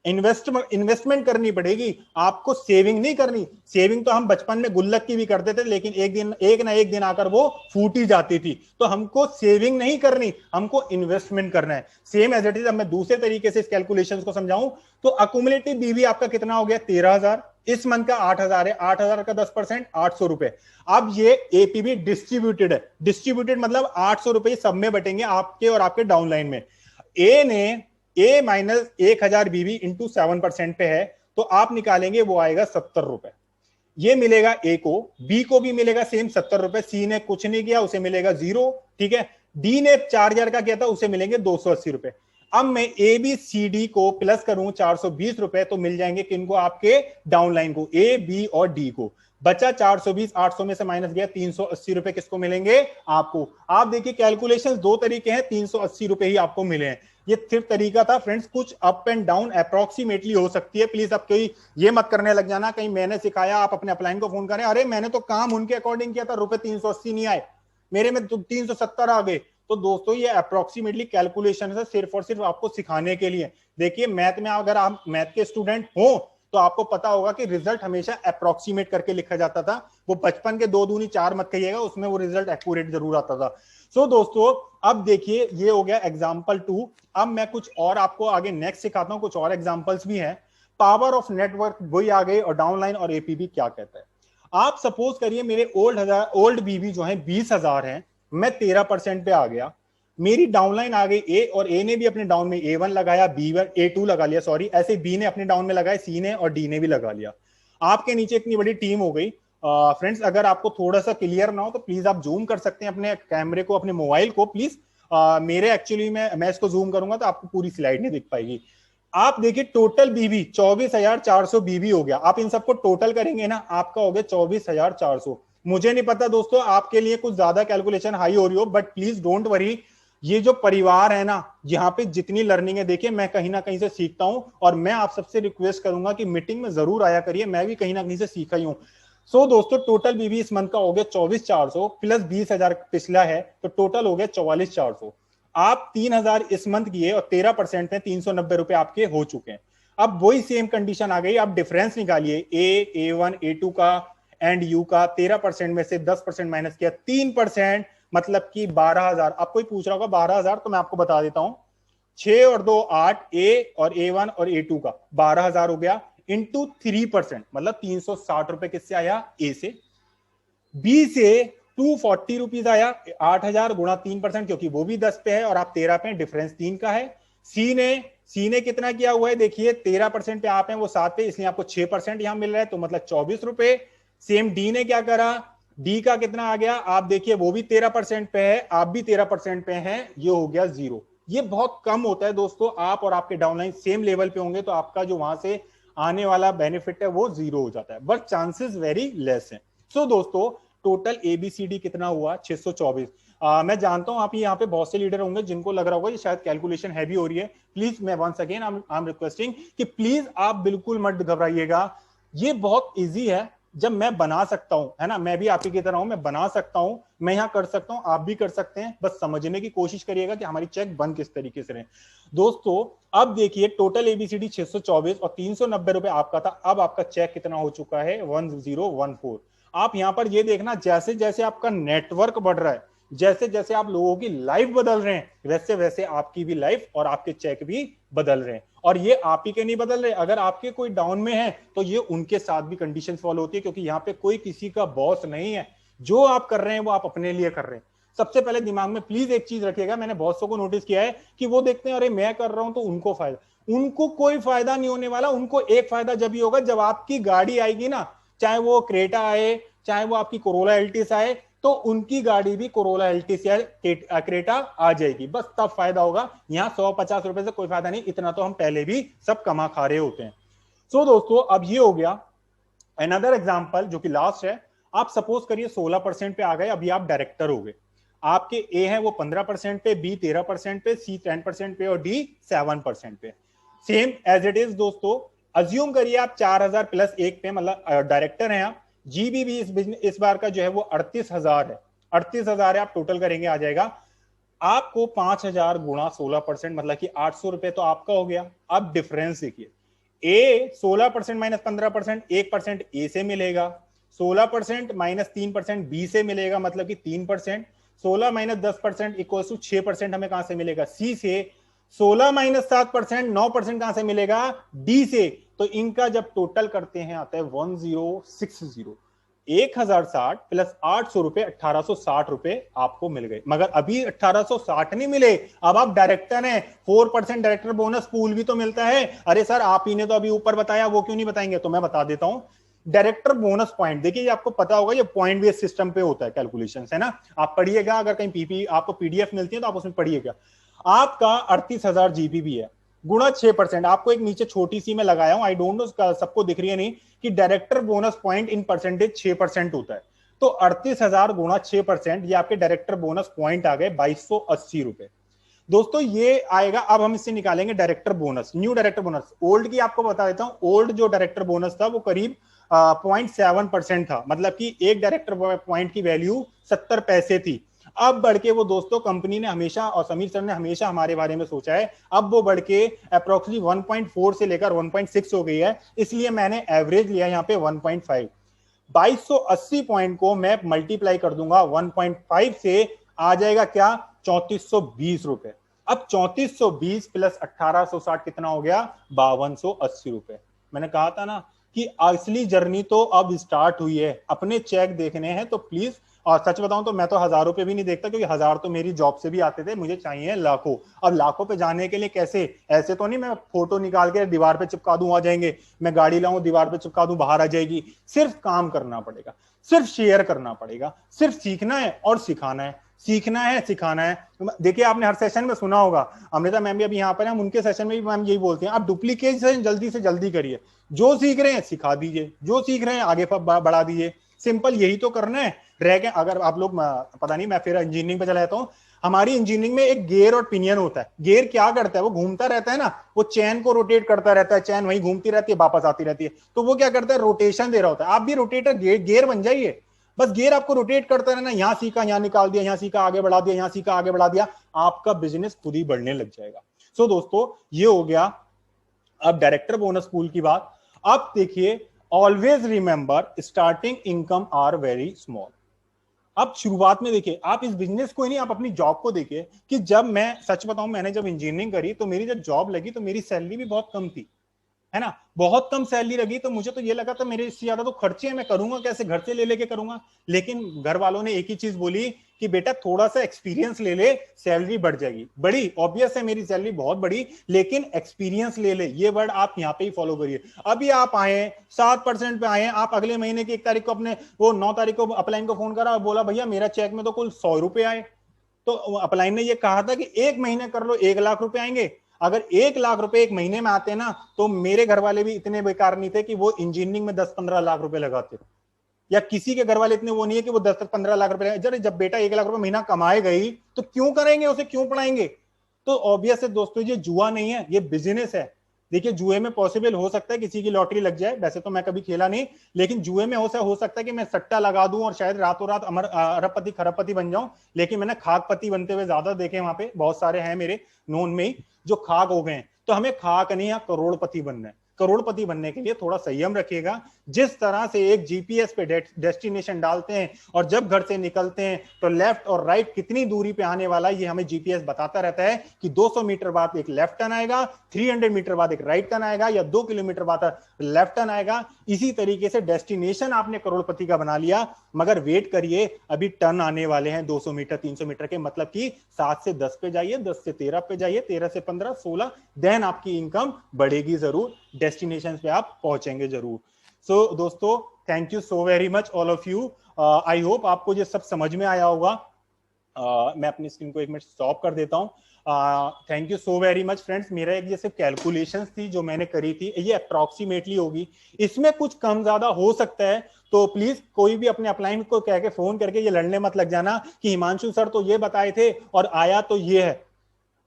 इन्वेस्टमेंट करनी पड़ेगी, आपको सेविंग नहीं करनी। सेविंग तो हम बचपन में गुल्लक की भी करते थे, लेकिन एक ना एक दिन आकर वो फूट ही जाती थी। तो हमको सेविंग नहीं करनी, हमको इन्वेस्टमेंट करना है। Same as it is. अब मैं दूसरे तरीके से इस कैलकुलेशन को समझाऊं तो अकुमुलेटिव बीवी आपका कितना हो गया, 13000, इस मंथ का 8000 है, 8000 का 10% 800 रुपए। अब ये एपीबी डिस्ट्रीब्यूटेड है, डिस्ट्रीब्यूटेड मतलब 800 रुपए सब में बटेंगे, आपके और आपके डाउनलाइन में। ए ने ए माइनस 1000 बीबी इंटू 7% पे है, तो आप निकालेंगे वो आएगा 70 रुपए, ये मिलेगा ए को। बी को भी मिलेगा सेम 70 रुपए, सी ने कुछ नहीं किया उसे मिलेगा 0, ठीक है। डी ने 4000 का किया था, उसे मिलेंगे 280 रुपए। अब मैं ए बी सी डी को प्लस करूं 420 रुपए, तो मिल जाएंगे किनको, आपके डाउनलाइन को, ए बी और डी को। बचा 420, 800 में से माइनस गया 380 रुपए, किसको मिलेंगे, आपको। आप देखिए कैलकुलेशंस 2 तरीके हैं, 380 रुपए ही आपको मिले हैं। ये सिर्फ तरीका था फ्रेंड्स, कुछ अप एंड डाउन अप्रोक्सीमेटली हो सकती है। प्लीज आप कोई ये मत करने लग जाना कहीं मैंने सिखाया आप अपने अपलाइन को फोन करें, अरे मैंने तो काम उनके अकॉर्डिंग किया था, रुपए 380 नहीं आए, मेरे में तो 370 आ गए। तो दोस्तों ये अप्रोक्सीमेटली कैलकुलेशन है, सिर्फ और सिर्फ आपको सिखाने के लिए। देखिए मैथ में अगर आप मैथ के स्टूडेंट हो तो आपको पता होगा कि रिजल्ट हमेशा अप्रोक्सीमेट करके लिखा जाता था। वो बचपन के 2 दूनी 4 मत कहिएगा, उसमें वो रिजल्ट एक्यूरेट जरूर आता था। सो दोस्तों अब देखिए ये हो गया एग्जांपल 2। अब मैं कुछ और आपको आगे नेक्स्ट सिखाता हूं, कुछ और एग्जांपल्स भी हैं। पावर ऑफ नेटवर्क वही आ गई, और डाउनलाइन और एपीबी क्या कहता है। आप सपोज करिए मेरे ओल्ड बीबी जो है 20,000 है, मैं 13% पे आ गया, मेरी डाउनलाइन आ गई ए, और ए ने भी अपने डाउन में A1 लगाया, B1 A2 लगा लिया, सॉरी, ऐसे बी ने अपने डाउन में लगाया, सी ने और डी ने भी लगा लिया। आपके नीचे इतनी बड़ी टीम हो गई। फ्रेंड्स अगर आपको थोड़ा सा क्लियर ना हो तो प्लीज आप जूम कर सकते हैं अपने कैमरे को, अपने मोबाइल को प्लीज। मेरे एक्चुअली मैं इसको जूम करूंगा तो आपको पूरी स्लाइड नहीं दिख पाएगी। आप देखिए टोटल बीबी 24,400 बीबी हो गया। आप इन सबको टोटल करेंगे ना, आपका हो गया 24,400। मुझे नहीं पता दोस्तों आपके लिए कुछ ज्यादा कैलकुलेशन हाई हो रही हो, बट प्लीज डोंट वरी। ये जो परिवार है ना, यहाँ पे जितनी लर्निंग है, देखिए मैं कहीं ना कहीं से सीखता हूं, और मैं आप सबसे रिक्वेस्ट करूंगा कि मीटिंग में जरूर आया करिए, मैं भी कहीं ना कहीं से सीखा ही हूं। सो दोस्तों टोटल बीबी इस मंथ का हो गया 24,400 प्लस 20,000 पिछला है, तो टोटल हो गया 44,400। आप 3,000 इस मंथ किए और 13% में 390 रुपए आपके हो चुके हैं। अब वही सेम कंडीशन आ गई, आप डिफरेंस निकालिए A1 A2 का एंड यू का। 13% में से 10% माइनस किया, 3%, मतलब कि 12,000। अब कोई पूछ रहा होगा 12,000, तो मैं आपको बता देता हूं, 6 और 2 8, ए और A1 और A2 का 12,000 हो गया, इंटू 3%, मतलब 360 रुपए किससे आया, ए से। बी से 240 रुपीज आया, 8,000 गुणा 3%, क्योंकि वो भी 10 पे है और आप 13 पे, डिफरेंस 3 का है। सी ने कितना किया हुआ है, देखिए 13% पे आप हैं, वो 7 पे, इसलिए आपको 6% यहां मिल रहा है, तो मतलब 24 रुपए। सेम डी ने क्या करा, डी का कितना आ गया, आप देखिए वो भी 13% पे है, आप भी 13% पे हैं, ये हो गया 0। ये बहुत कम होता है दोस्तों, आप और आपके डाउनलाइन सेम लेवल पे होंगे तो आपका जो वहां से आने वाला बेनिफिट है वो 0 हो जाता है, बट चांसेस वेरी लेस है। सो दोस्तों टोटल एबीसीडी कितना हुआ, 624। मैं जानता हूं आप यहाँ पे बहुत से लीडर होंगे जिनको लग रहा होगा ये शायद कैलकुलेशन हैवी हो रही है। प्लीज मैं once again I am requesting कि प्लीज आप बिल्कुल मत घबराइएगा, ये बहुत इजी है। जब मैं बना सकता हूं, है ना, मैं भी आप ही की तरह हूं, मैं बना सकता हूं, मैं यहाँ कर सकता हूं, आप भी कर सकते हैं, बस समझने की कोशिश करिएगा कि हमारी चेक बन किस तरीके से रहे। दोस्तों अब देखिए टोटल एबीसीडी 624 और 390 रुपए आपका था, अब आपका चेक कितना हो चुका है, 1014। आप यहां पर ये देखना, जैसे जैसे आपका नेटवर्क बढ़ रहा है, जैसे जैसे आप लोगों की लाइफ बदल रहे हैं, वैसे वैसे आपकी भी लाइफ और आपके चेक भी बदल रहे हैं। और ये आप ही के नहीं बदल रहे, अगर आपके कोई डाउन में है तो ये उनके साथ भी कंडीशन फॉलो होती है, क्योंकि यहाँ पे कोई किसी का बॉस नहीं है। जो आप कर रहे हैं वो आप अपने लिए कर रहे हैं। सबसे पहले दिमाग में प्लीज एक चीज रखिएगा, मैंने बॉसों को नोटिस किया है कि वो देखते हैं अरे मैं कर रहा हूं तो उनको फायदा, उनको कोई फायदा नहीं होने वाला। उनको एक फायदा जब ही होगा जब आपकी गाड़ी आएगी ना, चाहे वो क्रेटा आए, चाहे वो आपकी कोरोला एल्टिस आए, तो उनकी गाड़ी भी कोरोला एल्टिस या क्रेटा आ जाएगी, बस तब फायदा होगा। यहाँ 150 रुपए से कोई फायदा नहीं, इतना तो हम पहले भी सब कमा खा रहे होते हैं। सो दोस्तों अब ये हो गया अनदर एग्जांपल जो कि लास्ट है। आप सपोज करिए 16% पे आ गए, अभी आप डायरेक्टर हो गए। आपके ए है वो 15% पे, बी 13% पे, सी 10% पे और डी 7% पे। सेम एज इट इज दोस्तों, अज्यूम करिए आप 4,000 प्लस 1 पे, मतलब डायरेक्टर हैं आप। जीबी भी इस बार का जो है वो 38,000 है, 38,000 है, आप टोटल करेंगे आ जाएगा आपको 5,000 गुणा 16%, मतलब कि 800 रुपए तो आपका हो गया। अब डिफरेंस देखिए, ए 16% माइनस 15%, 1% ए से मिलेगा, 16% माइनस 3% बी से मिलेगा, मतलब कि 3%, 16 माइनस 10% इक्वल टू 6% हमें कहां से मिलेगा, सी से। 16 माइनस 7% 9% कहां से मिलेगा, डी से। तो इनका जब टोटल करते हैं आता है 1060, 1,060 प्लस 800 रुपए, 1,860 रुपए आपको मिल गए। मगर अभी 1,860 नहीं मिले, अब आप डायरेक्टर हैं, 4% डायरेक्टर बोनस पूल भी तो मिलता है। अरे सर आप ही ने तो अभी ऊपर बताया, वो क्यों नहीं बताएंगे, तो मैं बता देता हूं। डायरेक्टर बोनस पॉइंट देखिए, ये आपको पता होगा, ये पॉइंट बेस्ड सिस्टम पे होता है कैलकुलेशन, है ना। आप पढ़िएगा, अगर कहीं पीपी आपको पीडीएफ मिलती है तो आप उसमें पढ़िएगा। आपका 38,000 जीबी है, गुणा 6%। आपको एक नीचे छोटी सी में लगाया हूं, आई डोंट नो सबको दिख रही है नहीं, कि director bonus point in percentage 6% होता है। तो 38,000 गुणा 6%, ये आपके डायरेक्टर बोनस पॉइंट आ गए 2,280 रुपए। दोस्तों ये आएगा, अब हम इससे निकालेंगे director bonus, new director bonus. Old की आपको बता देता हूं, ओल्ड जो डायरेक्टर बोनस था वो करीब 0.7% था, मतलब कि एक डायरेक्टर पॉइंट की वैल्यू 70 पैसे थी। अब बढ़ के वो दोस्तों कंपनी ने हमेशा, और समीर सर ने हमेशा हमारे बारे में सोचा है, अब वो बढ़ के अप्रोक्सीमेटली 1.4 से लेकर 1.6 हो गई है, इसलिए मैंने एवरेज लिया यहाँ पे 1.5। 2,280 पॉइंट को मैं मल्टीप्लाई कर दूंगा 1.5 से, आ जाएगा क्या, 3,420 रुपए। अब 3,420 प्लस 1,860 कितना हो गया, 5,280 रुपए। मैंने कहा था ना कि असली जर्नी तो अब स्टार्ट हुई है, अपने चेक देखने हैं तो प्लीज और सच बताऊं तो मैं तो हजारों पे भी नहीं देखता, क्योंकि हजार तो मेरी जॉब से भी आते थे, मुझे चाहिए लाखों। अब लाखों पे जाने के लिए कैसे, ऐसे तो नहीं मैं फोटो निकाल के दीवार पे चिपका दूं आ जाएंगे, मैं गाड़ी लाऊं दीवार पे चिपका दूं बाहर आ जाएगी। सिर्फ काम करना पड़ेगा, सिर्फ शेयर करना पड़ेगा, सिर्फ सीखना है और सिखाना है, सीखना है सिखाना है। देखिए आपने हर सेशन में सुना होगा, अमृता मैम भी अभी यहाँ पर हैं, उनके सेशन में भी मैम यही बोलते हैं, आप डुप्लीकेशन जल्दी से जल्दी करिए, जो सीख रहे हैं सिखा दीजिए, जो सीख रहे हैं आगे बढ़ा दीजिए, सिंपल यही तो करना है। रह गए अगर आप लोग, पता नहीं मैं फिर इंजीनियरिंग पे चला जाता हूँ, हमारी इंजीनियरिंग में एक गियर और पिनियन होता है। गियर क्या करता है, वो घूमता रहता है ना, वो चैन को रोटेट करता रहता है, चैन वहीं घूमती रहती है वापस आती रहती है, तो वो क्या करता है, रोटेशन दे रहा होता है। आप भी रोटेटर गियर बन जाइए, बस गियर आपको रोटेट करता रहना, यहां सीखा यहां निकाल दिया, यहां सीखा आगे बढ़ा दिया, यहां सीखा आगे बढ़ा दिया, आपका बिजनेस खुद ही बढ़ने लग जाएगा। सो दोस्तों ये हो गया अब डायरेक्टर बोनस पूल की बात। अब देखिए, always remember starting income are very small. अब शुरुआत में देखिए, आप इस बिजनेस को ही नहीं, आप अपनी जॉब को देखिए कि जब मैं सच बताऊं, मैंने जब इंजीनियरिंग करी तो मेरी जब जॉब लगी तो मेरी सैलरी भी बहुत कम थी, है ना, बहुत कम सैलरी लगी, तो मुझे तो ये लगा था मेरे इससे ज्यादा तो खर्चे हैं, मैं करूंगा कैसे, घर से ले लेके करूंगा। लेकिन घर वालों ने एक ही चीज बोली कि बेटा थोड़ा सा एक्सपीरियंस ले ले, सैलरी बढ़ जाएगी। बड़ी ऑब्वियस है, मेरी सैलरी बहुत बड़ी, लेकिन एक्सपीरियंस ले ले, ये वर्ड आप यहाँ पे ही फॉलो करिए। अभी आप आए 7% पे आए, आप अगले महीने की 1 तारीख को अपने वो 9 तारीख को अपलाइन को फोन करा और बोला भैया मेरा चेक में तो कुल 100 रुपए आए। तो अपलाइन ने ये कहा था कि 1 महीने कर लो 1 लाख रुपए आएंगे। अगर 1 लाख रुपए 1 महीने में आते ना, तो मेरे घर वाले भी इतने बेकार नहीं थे कि वो इंजीनियरिंग में 10-15 लाख रुपए लगाते, या किसी के घर वाले इतने वो नहीं है कि वो 10-15 लाख रुपए। जब बेटा 1 लाख रुपए महीना कमाए गई तो क्यों करेंगे, उसे क्यों पढ़ाएंगे। तो ऑब्वियस है दोस्तों, ये जुआ नहीं है, ये बिजनेस है। देखिए जुए में पॉसिबल हो सकता है किसी की लॉटरी लग जाए, वैसे तो मैं कभी खेला नहीं, लेकिन जुए में हो सकता है कि मैं सट्टा लगा दूं और शायद रातों रात अरबपति खरबपति बन जाऊं। लेकिन मैंने खाकपति बनते हुए ज्यादा देखे, वहां पे बहुत सारे हैं मेरे नोन में ही जो खाक हो गए हैं। तो हमें खाक नहीं, यहाँ करोड़पति बनना है। करोड़पति बनने के लिए थोड़ा संयम रखिएगा। जिस तरह से एक जीपीएस पे डेस्टिनेशन डालते हैं और जब घर से निकलते हैं तो लेफ्ट और राइट कितनी दूरी पे आने वाला है, ये हमें जीपीएस बताता रहता है कि 200 मीटर बाद एक लेफ्ट टर्न आएगा, 300 मीटर बाद एक राइट टर्न आएगा, या 2 किलोमीटर बाद लेफ्ट टर्न आएगा। इसी तरीके से डेस्टिनेशन आपने करोड़पति का बना लिया, मगर वेट करिए, अभी टर्न आने वाले हैं 200 मीटर 300 मीटर के, मतलब कि 7 से 10 पे जाइए, 10 से 13 पे जाइए, 13 से 15, 16, देन आपकी इनकम बढ़ेगी जरूर, डेस्टिनेशन पे आप पहुंचेंगे जरूर। सो दोस्तों, thank you so very much all of you. I hope आपको ये सब समझ में आया होगा। मैं अपनी स्क्रीन को 1 मिनट स्टॉप कर देता हूं। Thank you so very much friends. मेरा एक जैसे कैलकुलेशंस थी जो मैंने करी थी, ये अप्रोक्सीमेटली होगी, इसमें कुछ कम ज्यादा हो सकता है, तो प्लीज कोई भी अपने अपलाइन को कह के फोन करके ये लड़ने मत लग जाना कि हिमांशु सर तो ये बताए थे और आया तो ये है,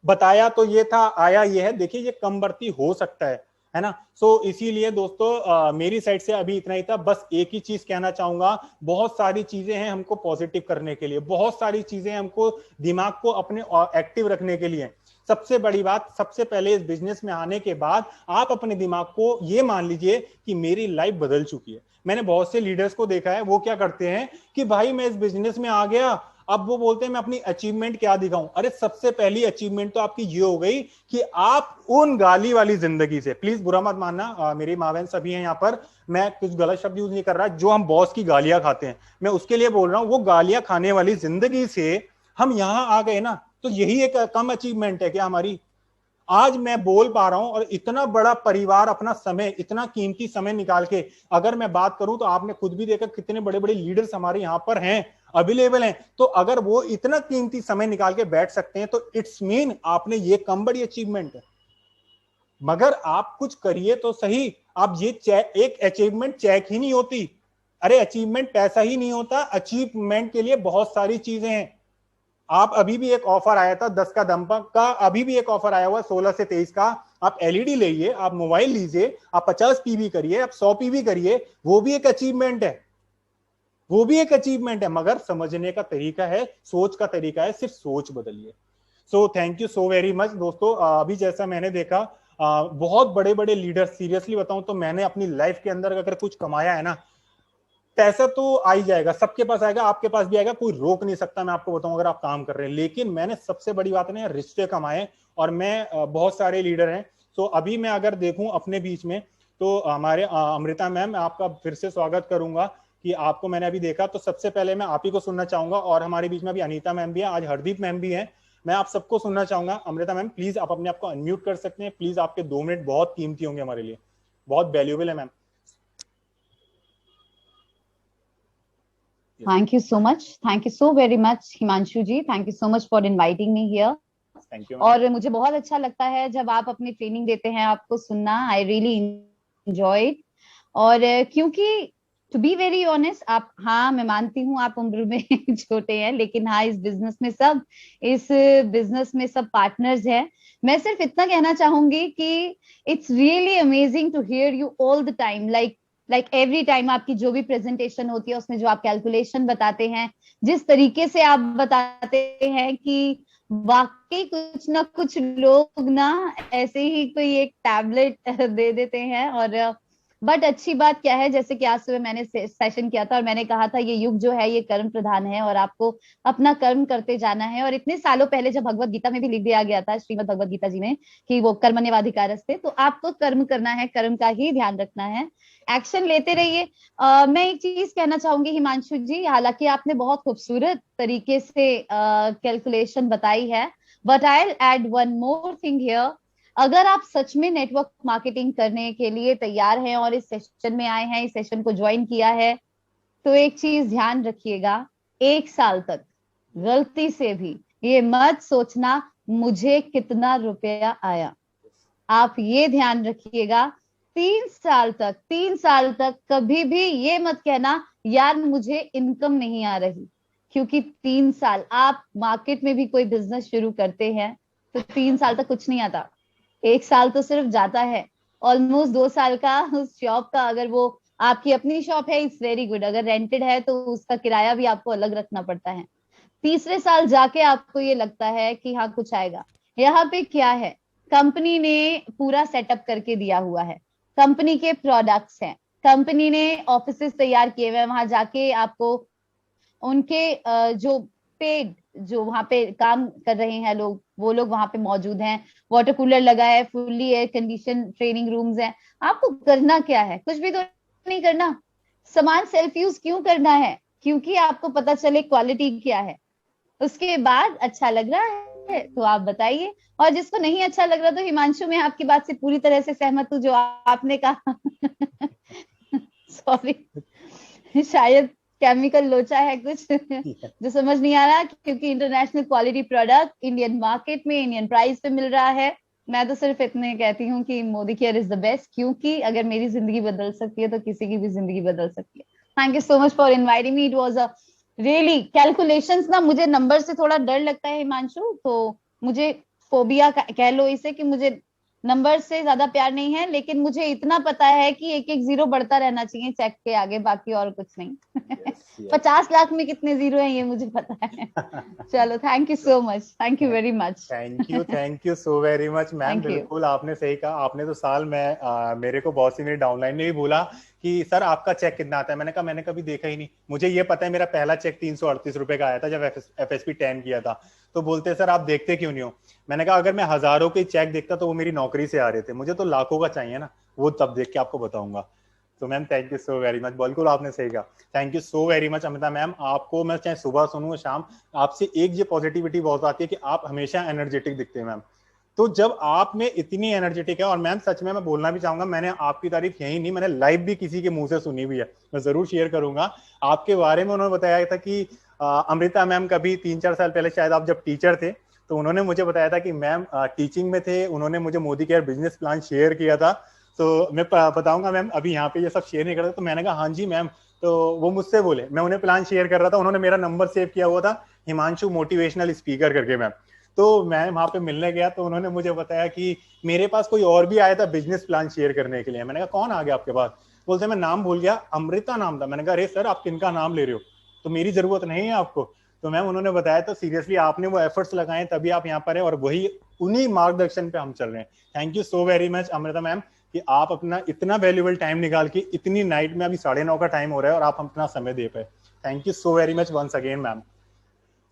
बताया तो ये था आया ये है। देखिए ये कम बढ़ती हो सकता है ना। सो इसीलिए दोस्तों मेरी साइड से अभी इतना ही था। बस एक ही चीज कहना चाहूंगा, बहुत सारी चीजें हैं हमको पॉजिटिव करने के लिए, बहुत सारी चीजें हमको दिमाग को अपने एक्टिव रखने के लिए। सबसे बड़ी बात, सबसे पहले इस बिजनेस में आने के बाद आप अपने दिमाग को ये मान लीजिए कि मेरी लाइफ बदल चुकी है। मैंने बहुत से लीडर्स को देखा है, वो क्या करते हैं कि भाई मैं इस बिजनेस में आ गया, अब वो बोलते हैं मैं अपनी अचीवमेंट क्या दिखाऊं। अरे सबसे पहली अचीवमेंट तो आपकी ये हो गई कि आप उन गाली वाली जिंदगी से, प्लीज बुरा मत मानना, मेरी माँ बहन सभी हैं यहाँ पर, मैं कुछ गलत शब्द यूज नहीं कर रहा, जो हम बॉस की गालियां खाते हैं मैं उसके लिए बोल रहा हूं, वो गालियां खाने वाली जिंदगी से हम यहां आ गए ना, तो यही एक कम अचीवमेंट है क्या हमारी। आज मैं बोल पा रहा हूं और इतना बड़ा परिवार, अपना समय, इतना कीमती समय निकाल के, अगर मैं बात करूं तो आपने खुद भी देखा कितने बड़े बड़े लीडर्स हमारे यहां पर हैं, अवेलेबल हैं। तो अगर वो इतना कीमती समय निकाल के बैठ सकते हैं तो इट्स मीन आपने ये कम बड़ी अचीवमेंट है। मगर आप कुछ करिए तो सही। आप ये एक अचीवमेंट चेक ही नहीं होती। अरे अचीवमेंट पैसा ही नहीं होता, अचीवमेंट के लिए बहुत सारी चीजें हैं। आप अभी भी एक ऑफर आया था 10 का दंपक का, अभी भी एक ऑफर आया हुआ 16 से 23 का। आप एलईडी लीजिए, आप मोबाइल लीजिए, आप 50 पीवी करिए, आप 100 पीवी करिए, वो भी एक अचीवमेंट है, वो भी एक अचीवमेंट है। मगर समझने का तरीका है, सोच का तरीका है, सिर्फ सोच बदलिए। सो thank you so very much दोस्तों। अभी जैसा मैंने देखा बहुत बड़े बड़े लीडर, सीरियसली बताऊं तो मैंने अपनी लाइफ के अंदर अगर कुछ कमाया है ना, पैसा तो आ ही जाएगा, सबके पास आएगा, आपके पास भी आएगा, कोई रोक नहीं सकता। मैं आपको बताऊं अगर आप काम कर रहे हैं, लेकिन मैंने सबसे बड़ी बात है रिश्ते कमाए, और मैं बहुत सारे लीडर हैं। तो अभी मैं अगर देखूं अपने बीच में, तो हमारे अमृता मैम, आपका फिर से स्वागत करूंगा। कि आपको मैंने अभी देखा, तो सबसे पहले मैं आप ही को सुनना चाहूंगा, और हमारे बीच में अभी अनीता मैम भी है, आज हरदीप मैम भी है, मैं आप सबको सुनना चाहूंगा। अमृता मैम प्लीज आप अपने आप को अनम्यूट कर सकते हैं, प्लीज आपके 2 मिनट बहुत कीमती होंगे हमारे लिए, बहुत वैल्यूएबल है ma'am. Thank you so much. Thank you so very much, Himanshu ji. Thank you so much for inviting me here. Thank you. और मुझे बहुत अच्छा लगता है जब आप अपनी ट्रेनिंग देते हैं, आपको सुनना, आई रियली एंजॉय। और क्योंकि टू बी वेरी ऑनेस्ट, आप, हाँ मैं मानती हूँ आप उम्र में छोटे हैं, लेकिन हाँ इस बिजनेस में सब पार्टनर्स हैं। मैं सिर्फ इतना कहना चाहूंगी कि it's really amazing to hear you all the time, like every time आपकी जो भी प्रेजेंटेशन होती है उसमें जो आप कैलकुलेशन बताते हैं, जिस तरीके से आप बताते हैं कि वाकई कुछ ना कुछ लोग ना ऐसे ही कोई एक टैबलेट दे देते हैं। और बट अच्छी बात क्या है, जैसे कि आज सुबह मैंने सेशन किया था और मैंने कहा था ये युग जो है ये कर्म प्रधान है और आपको अपना कर्म करते जाना है। और इतने सालों पहले जब भगवत गीता में भी लिख दिया गया था, श्रीमद् भगवत गीता जी में, कि वो कर्मण्येवाधिकारस्ते, तो आपको कर्म करना है, कर्म का ही ध्यान रखना है, एक्शन लेते रहिए। मैं एक चीज कहना चाहूंगी हिमांशु जी, हालांकि आपने बहुत खूबसूरत तरीके से कैलकुलेशन बताई है, but I add one more thing here. अगर आप सच में नेटवर्क मार्केटिंग करने के लिए तैयार हैं और इस सेशन में आए हैं, इस सेशन को ज्वाइन किया है, तो एक चीज ध्यान रखिएगा, 1 साल तक गलती से भी ये मत सोचना मुझे कितना रुपया आया। आप ये ध्यान रखिएगा, 3 साल तक कभी भी ये मत कहना यार मुझे इनकम नहीं आ रही, क्योंकि 3 साल आप मार्केट में भी कोई बिजनेस शुरू करते हैं तो 3 साल तक कुछ नहीं आता। 1 साल तो सिर्फ जाता है, ऑलमोस्ट 2 साल का उस शॉप का, अगर वो आपकी अपनी शॉप है इट्स वेरी गुड, अगर रेंटेड है तो उसका किराया भी आपको अलग रखना पड़ता है। तीसरे साल जाके आपको ये लगता है कि हाँ कुछ आएगा। यहाँ पे क्या है, कंपनी ने पूरा सेटअप करके दिया हुआ है, कंपनी के प्रोडक्ट्स हैं, कंपनी ने ऑफिसेस तैयार किए हुए हैं, वहां जाके आपको उनके जो पेड, जो वहां पे काम कर रहे हैं लोग, वो लोग वहां पे मौजूद हैं, वाटर कूलर लगा है, fully air condition training rooms हैं। आपको करना क्या है, कुछ भी तो नहीं करना। सामान सेल्फ यूज क्यों करना है, क्योंकि आपको पता चले क्वालिटी क्या है। उसके बाद अच्छा लग रहा है तो आप बताइए, और जिसको नहीं अच्छा लग रहा तो हिमांशु मैं आपकी बात से पूरी तरह से सहमत हूँ जो आपने कहा सॉरी शायद केमिकल लोचा है कुछ जो समझ नहीं आ रहा, क्योंकि international quality product Indian market में इंडियन प्राइस पे मिल रहा है। मैं तो सिर्फ इतने कहती हूँ कि Modi care is the best, क्योंकि अगर मेरी जिंदगी बदल सकती है तो किसी की भी जिंदगी बदल सकती है। Thank you so much for inviting me, it was a really calculations ना, मुझे नंबर से थोड़ा डर लगता है हिमांशु, तो मुझे फोबिया कह लो इसे, कि मुझे नंबर से ज्यादा प्यार नहीं है, लेकिन मुझे इतना पता है कि एक एक जीरो बढ़ता रहना चाहिए चेक के आगे, बाकी और कुछ नहीं। yes. 50 लाख में कितने जीरो हैं ये मुझे पता है। चलो thank you so much, thank you very much. Thank you so very much ma'am. Thank you. बिल्कुल आपने सही कहा, आपने तो साल में मेरे को बहुत सी मेरी डाउनलाइन ने भी बोला कि सर आपका चेक कितना आता है, मैंने कहा मैंने कभी देखा ही नहीं, मुझे ये पता है मेरा पहला चेक 338 रुपए का आया था जब FSP 10 किया था। तो बोलते सर आप देखते क्यों नहीं हो, मैंने कहा अगर मैं हजारों के चेक देखता तो वो मेरी नौकरी से आ रहे थे, मुझे तो लाखों का चाहिए ना, वो तब देख के आपको बताऊंगा। तो ma'am thank you so very much, बिल्कुल आपने सही कहा। Thank you so very much Amita ma'am, आपको मैं चाहे सुबह सुनूं शाम, आपसे एक ये पॉजिटिविटी बहुत आती है कि आप हमेशा एनर्जेटिक दिखते हैं मैम। तो जब आप में इतनी एनर्जेटिक है, और मैम सच में मैं बोलना भी चाहूंगा, मैंने आपकी तारीफ यही नहीं, मैंने लाइव भी किसी के मुंह से सुनी हुई है, मैं जरूर शेयर करूंगा आपके बारे में। उन्होंने बताया था कि अमृता मैम कभी 3-4 साल पहले शायद आप जब टीचर थे, तो उन्होंने मुझे बताया था कि मैम टीचिंग में थे, उन्होंने मुझे Modi care business plan share किया था। तो मैं बताऊंगा मैम, अभी यहाँ पे ये सब शेयर नहीं करता, तो मैंने कहा हाँ जी मैम, तो वो मुझसे बोले, मैं उन्हें प्लान शेयर कर रहा था, उन्होंने मेरा नंबर सेव किया हुआ था, हिमांशु मोटिवेशनल स्पीकर करके मैम। तो मैं वहां पे मिलने गया तो उन्होंने मुझे बताया कि मेरे पास कोई और भी आया था बिजनेस प्लान शेयर करने के लिए। मैंने कहा कौन आ गया आपके पास, बोलते मैं नाम भूल गया, अमृता नाम था। मैंने कहा अरे सर आप किनका नाम ले रहे हो, तो मेरी जरूरत नहीं है आपको। तो मैम उन्होंने बताया, तो सीरियसली आपने वो एफर्ट्स लगाए तभी आप यहाँ पर है, और वही उन्हीं मार्गदर्शन पे हम चल रहे हैं। Thank you so very much Amrita ma'am कि आप अपना इतना वैल्यूएबल टाइम निकाल के इतनी नाइट में, अभी 9:30 का टाइम हो रहा है, और आप अपना समय दे पाए। Thank you so very much once again ma'am.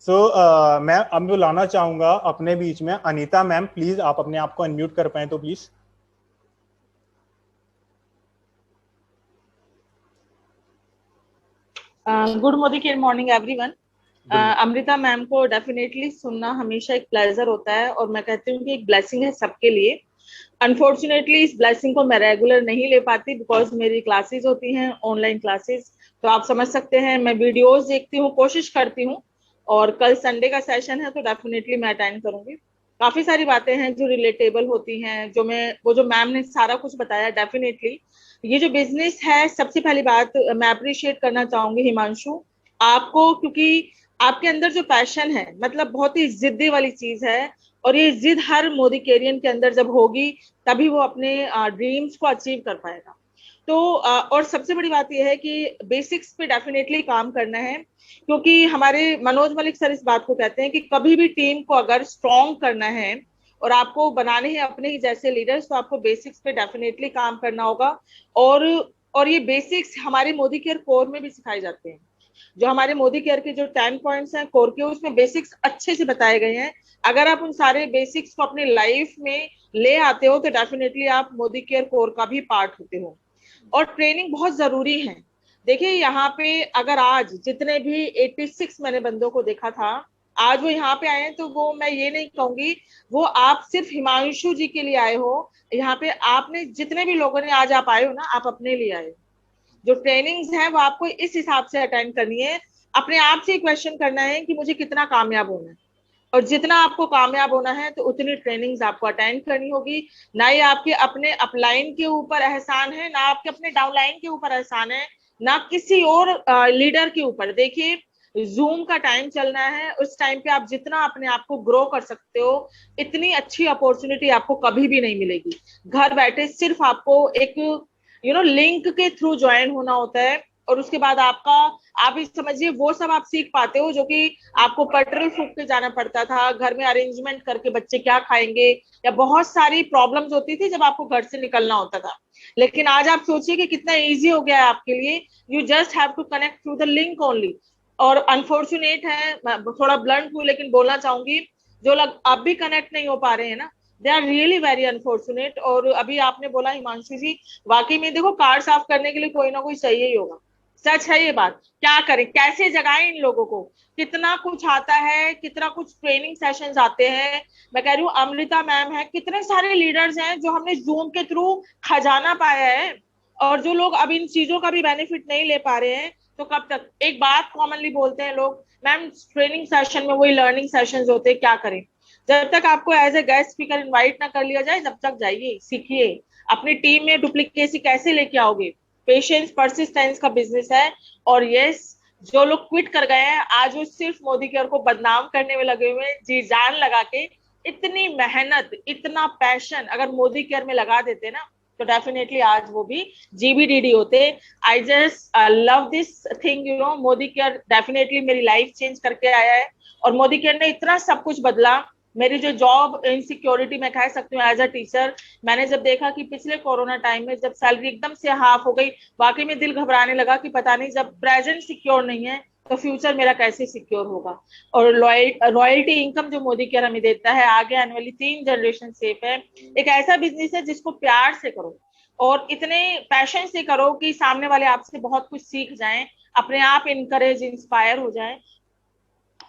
So मैं अब बुलाना चाहूंगा अपने बीच में अनीता मैम, प्लीज आप अपने आप को अनम्यूट कर पाए तो please. Good morning everyone. Amrita ma'am को डेफिनेटली सुनना हमेशा एक प्लेजर होता है और मैं कहती हूँ कि एक ब्लेसिंग है सबके लिए। अनफॉर्चुनेटली इस ब्लेसिंग को मैं रेगुलर नहीं ले पाती बिकॉज मेरी क्लासेस होती हैं, ऑनलाइन क्लासेस। तो आप समझ सकते हैं, मैं वीडियोस देखती हूँ, कोशिश करती हूँ, और कल संडे का सेशन है तो डेफिनेटली मैं अटेंड करूंगी। काफी सारी बातें हैं जो रिलेटेबल होती हैं, जो मैम ने सारा कुछ बताया। डेफिनेटली ये जो बिजनेस है, सबसे पहली बात मैं अप्रिशिएट करना चाहूंगी हिमांशु आपको, क्योंकि आपके अंदर जो पैशन है, मतलब बहुत ही जिद्दी वाली चीज है, और ये जिद हर मोदी कैरियन के अंदर जब होगी तभी वो अपने ड्रीम्स को अचीव कर पाएगा। तो और सबसे बड़ी बात यह है कि बेसिक्स पे डेफिनेटली काम करना है, क्योंकि हमारे मनोज मलिक सर इस बात को कहते हैं कि कभी भी टीम को अगर स्ट्रॉन्ग करना है और आपको बनाने हैं अपने ही जैसे लीडर्स, तो आपको बेसिक्स पे डेफिनेटली काम करना होगा। और और ये बेसिक्स हमारे मोदी केयर कोर में भी सिखाए जाते हैं। जो हमारे मोदी केयर के जो 10 पॉइंट्स हैं कोर के, उसमें बेसिक्स अच्छे से बताए गए हैं। अगर आप उन सारे बेसिक्स को अपनी लाइफ में ले आते हो तो डेफिनेटली आप मोदी केयर कोर का भी पार्ट होते हो। और ट्रेनिंग बहुत जरूरी है। देखिए यहाँ पे अगर आज जितने भी 86 मैंने बंदों को देखा था, आज वो यहाँ पे आए हैं, तो वो मैं ये नहीं कहूंगी वो आप सिर्फ हिमांशु जी के लिए आए हो। यहाँ पे आपने जितने भी लोगों ने आज आप आए हो ना, आप अपने लिए आए हो। जो ट्रेनिंग्स हैं वो आपको इस हिसाब से अटेंड करनी है। अपने आप से क्वेश्चन करना है कि मुझे कितना कामयाब होना है, और जितना आपको कामयाब होना है तो उतनी ट्रेनिंग्स आपको अटेंड करनी होगी। ना ही आपके अपने अपलाइन के ऊपर एहसान है, ना आपके अपने डाउनलाइन के ऊपर एहसान है, ना किसी और लीडर के ऊपर। देखिए जूम का टाइम चलना है, उस टाइम पे आप जितना अपने आप को ग्रो कर सकते हो, इतनी अच्छी अपॉर्चुनिटी आपको कभी भी नहीं मिलेगी। घर बैठे सिर्फ आपको एक लिंक के थ्रू ज्वाइन होना होता है, और उसके बाद आपका आप ही समझिए वो सब आप सीख पाते हो जो कि आपको पेट्रोल फूक के जाना पड़ता था, घर में अरेंजमेंट करके बच्चे क्या खाएंगे, या बहुत सारी प्रॉब्लम्स होती थी जब आपको घर से निकलना होता था। लेकिन आज आप सोचिए कि कितना इजी हो गया है आपके लिए। You just have to connect through the link only. और अनफॉर्चुनेट है, मैं थोड़ा ब्लंट हूँ लेकिन बोलना चाहूंगी, जो लोग अब भी कनेक्ट नहीं हो पा रहे हैं ना, they are really very unfortunate. और अभी आपने बोला हिमांशु जी, वाकई में देखो कार साफ करने के लिए कोई ना कोई चाहिए ही होगा। सच है ये बात। क्या करें, कैसे जगाएं इन लोगों को? कितना कुछ आता है, कितना कुछ ट्रेनिंग सेशंस आते हैं। मैं कह रही हूँ अमृता मैम है, कितने सारे लीडर्स हैं जो हमने जूम के थ्रू खजाना पाया है, और जो लोग अब इन चीजों का भी बेनिफिट नहीं ले पा रहे हैं, तो कब तक? एक बात कॉमनली बोलते हैं लोग, मैम ट्रेनिंग सेशन में वही लर्निंग सेशन होते हैं, क्या करें? जब तक आपको as a guest speaker invite ना कर लिया जाए, जब तक जाइए, सीखिए। अपनी टीम में डुप्लीकेसी कैसे लेके आओगे? पेशेंस परसिस्टेंस का बिजनेस है। और यस, जो लोग क्विट कर गए हैं आज वो सिर्फ मोदी केयर को बदनाम करने में लगे हुए हैं, जी जान लगा के। इतनी मेहनत, इतना पैशन अगर मोदी केयर में लगा देते ना, तो डेफिनेटली आज वो भी जीबीडीडी होते। I just love this thing, Modi care definitely मेरी लाइफ चेंज करके आया है, और मोदी केयर ने इतना सब कुछ बदला। मेरी जो जॉब इनसिक्योरिटी मैं कह सकती हूँ एज अ टीचर, मैंने जब देखा कि पिछले कोरोना टाइम में जब सैलरी एकदम से हाफ हो गई, वाकई में दिल घबराने लगा कि पता नहीं जब प्रेजेंट सिक्योर नहीं है तो फ्यूचर मेरा कैसे सिक्योर होगा। और रॉयल्टी इनकम जो मोदी केयर हमें देता है, आगे आने वाली 3 जनरेशन सेफ है। एक ऐसा बिजनेस है जिसको प्यार से करो और इतने पैशन से करो कि सामने वाले आपसे बहुत कुछ सीख जाएं, अपने आप इनकरेज इंस्पायर हो जाएं।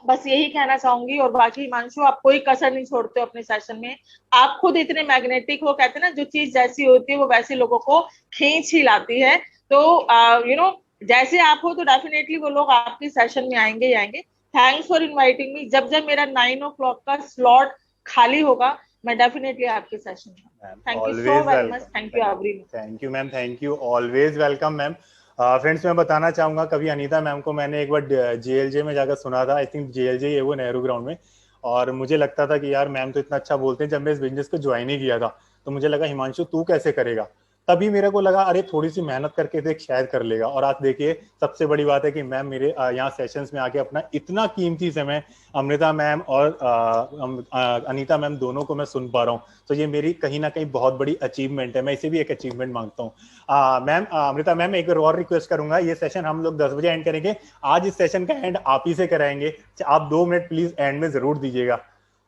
बस यही कहना चाहूंगी। और बाकी हिमांशु, आप कोई कसर नहीं छोड़ते हो अपने सेशन में। आप खुद इतने मैग्नेटिक हो, कहते हैं ना जो चीज जैसी होती है वो वैसे लोगों को खींच ही लाती है। तो जैसे आप हो तो डेफिनेटली वो लोग आपके सेशन में आएंगे ही आएंगे। थैंक्स फॉर इनवाइटिंग मी। जब जब मेरा 9 o'clock का स्लॉट खाली होगा, मैं डेफिनेटली आपके सेशन में। Thank you so very much. Thank you every. Thank you ma'am, thank you, always welcome ma'am. Friends मैं बताना चाहूंगा, कभी अनीता मैम को मैंने एक बार जेएलजे में जाकर सुना था, आई थिंक जेएलजे है वो, नेहरू ग्राउंड में। और मुझे लगता था कि यार मैम तो इतना अच्छा बोलते हैं। जब मैं इस बिजनेस को ज्वाइन ही किया था तो मुझे लगा हिमांशु तू कैसे करेगा, तभी मेरे को लगा अरे थोड़ी सी मेहनत करके देख शायद कर लेगा। और आज देखिए सबसे बड़ी बात है कि मैम मेरे यहाँ सेशंस में आके अपना इतना कीमती समय अमृता मैम और अनीता मैम दोनों को मैं सुन पा रहा हूँ, तो ये मेरी कहीं ना कहीं बहुत बड़ी अचीवमेंट है। मैं इसे भी एक अचीवमेंट मांगता हूँ। मैम अमृता मैम एक और रिक्वेस्ट करूंगा, ये सेशन हम लोग 10 बजे एंड करेंगे, आज इस सेशन का एंड आप ही से कराएंगे, आप 2 मिनट प्लीज एंड में जरूर दीजिएगा।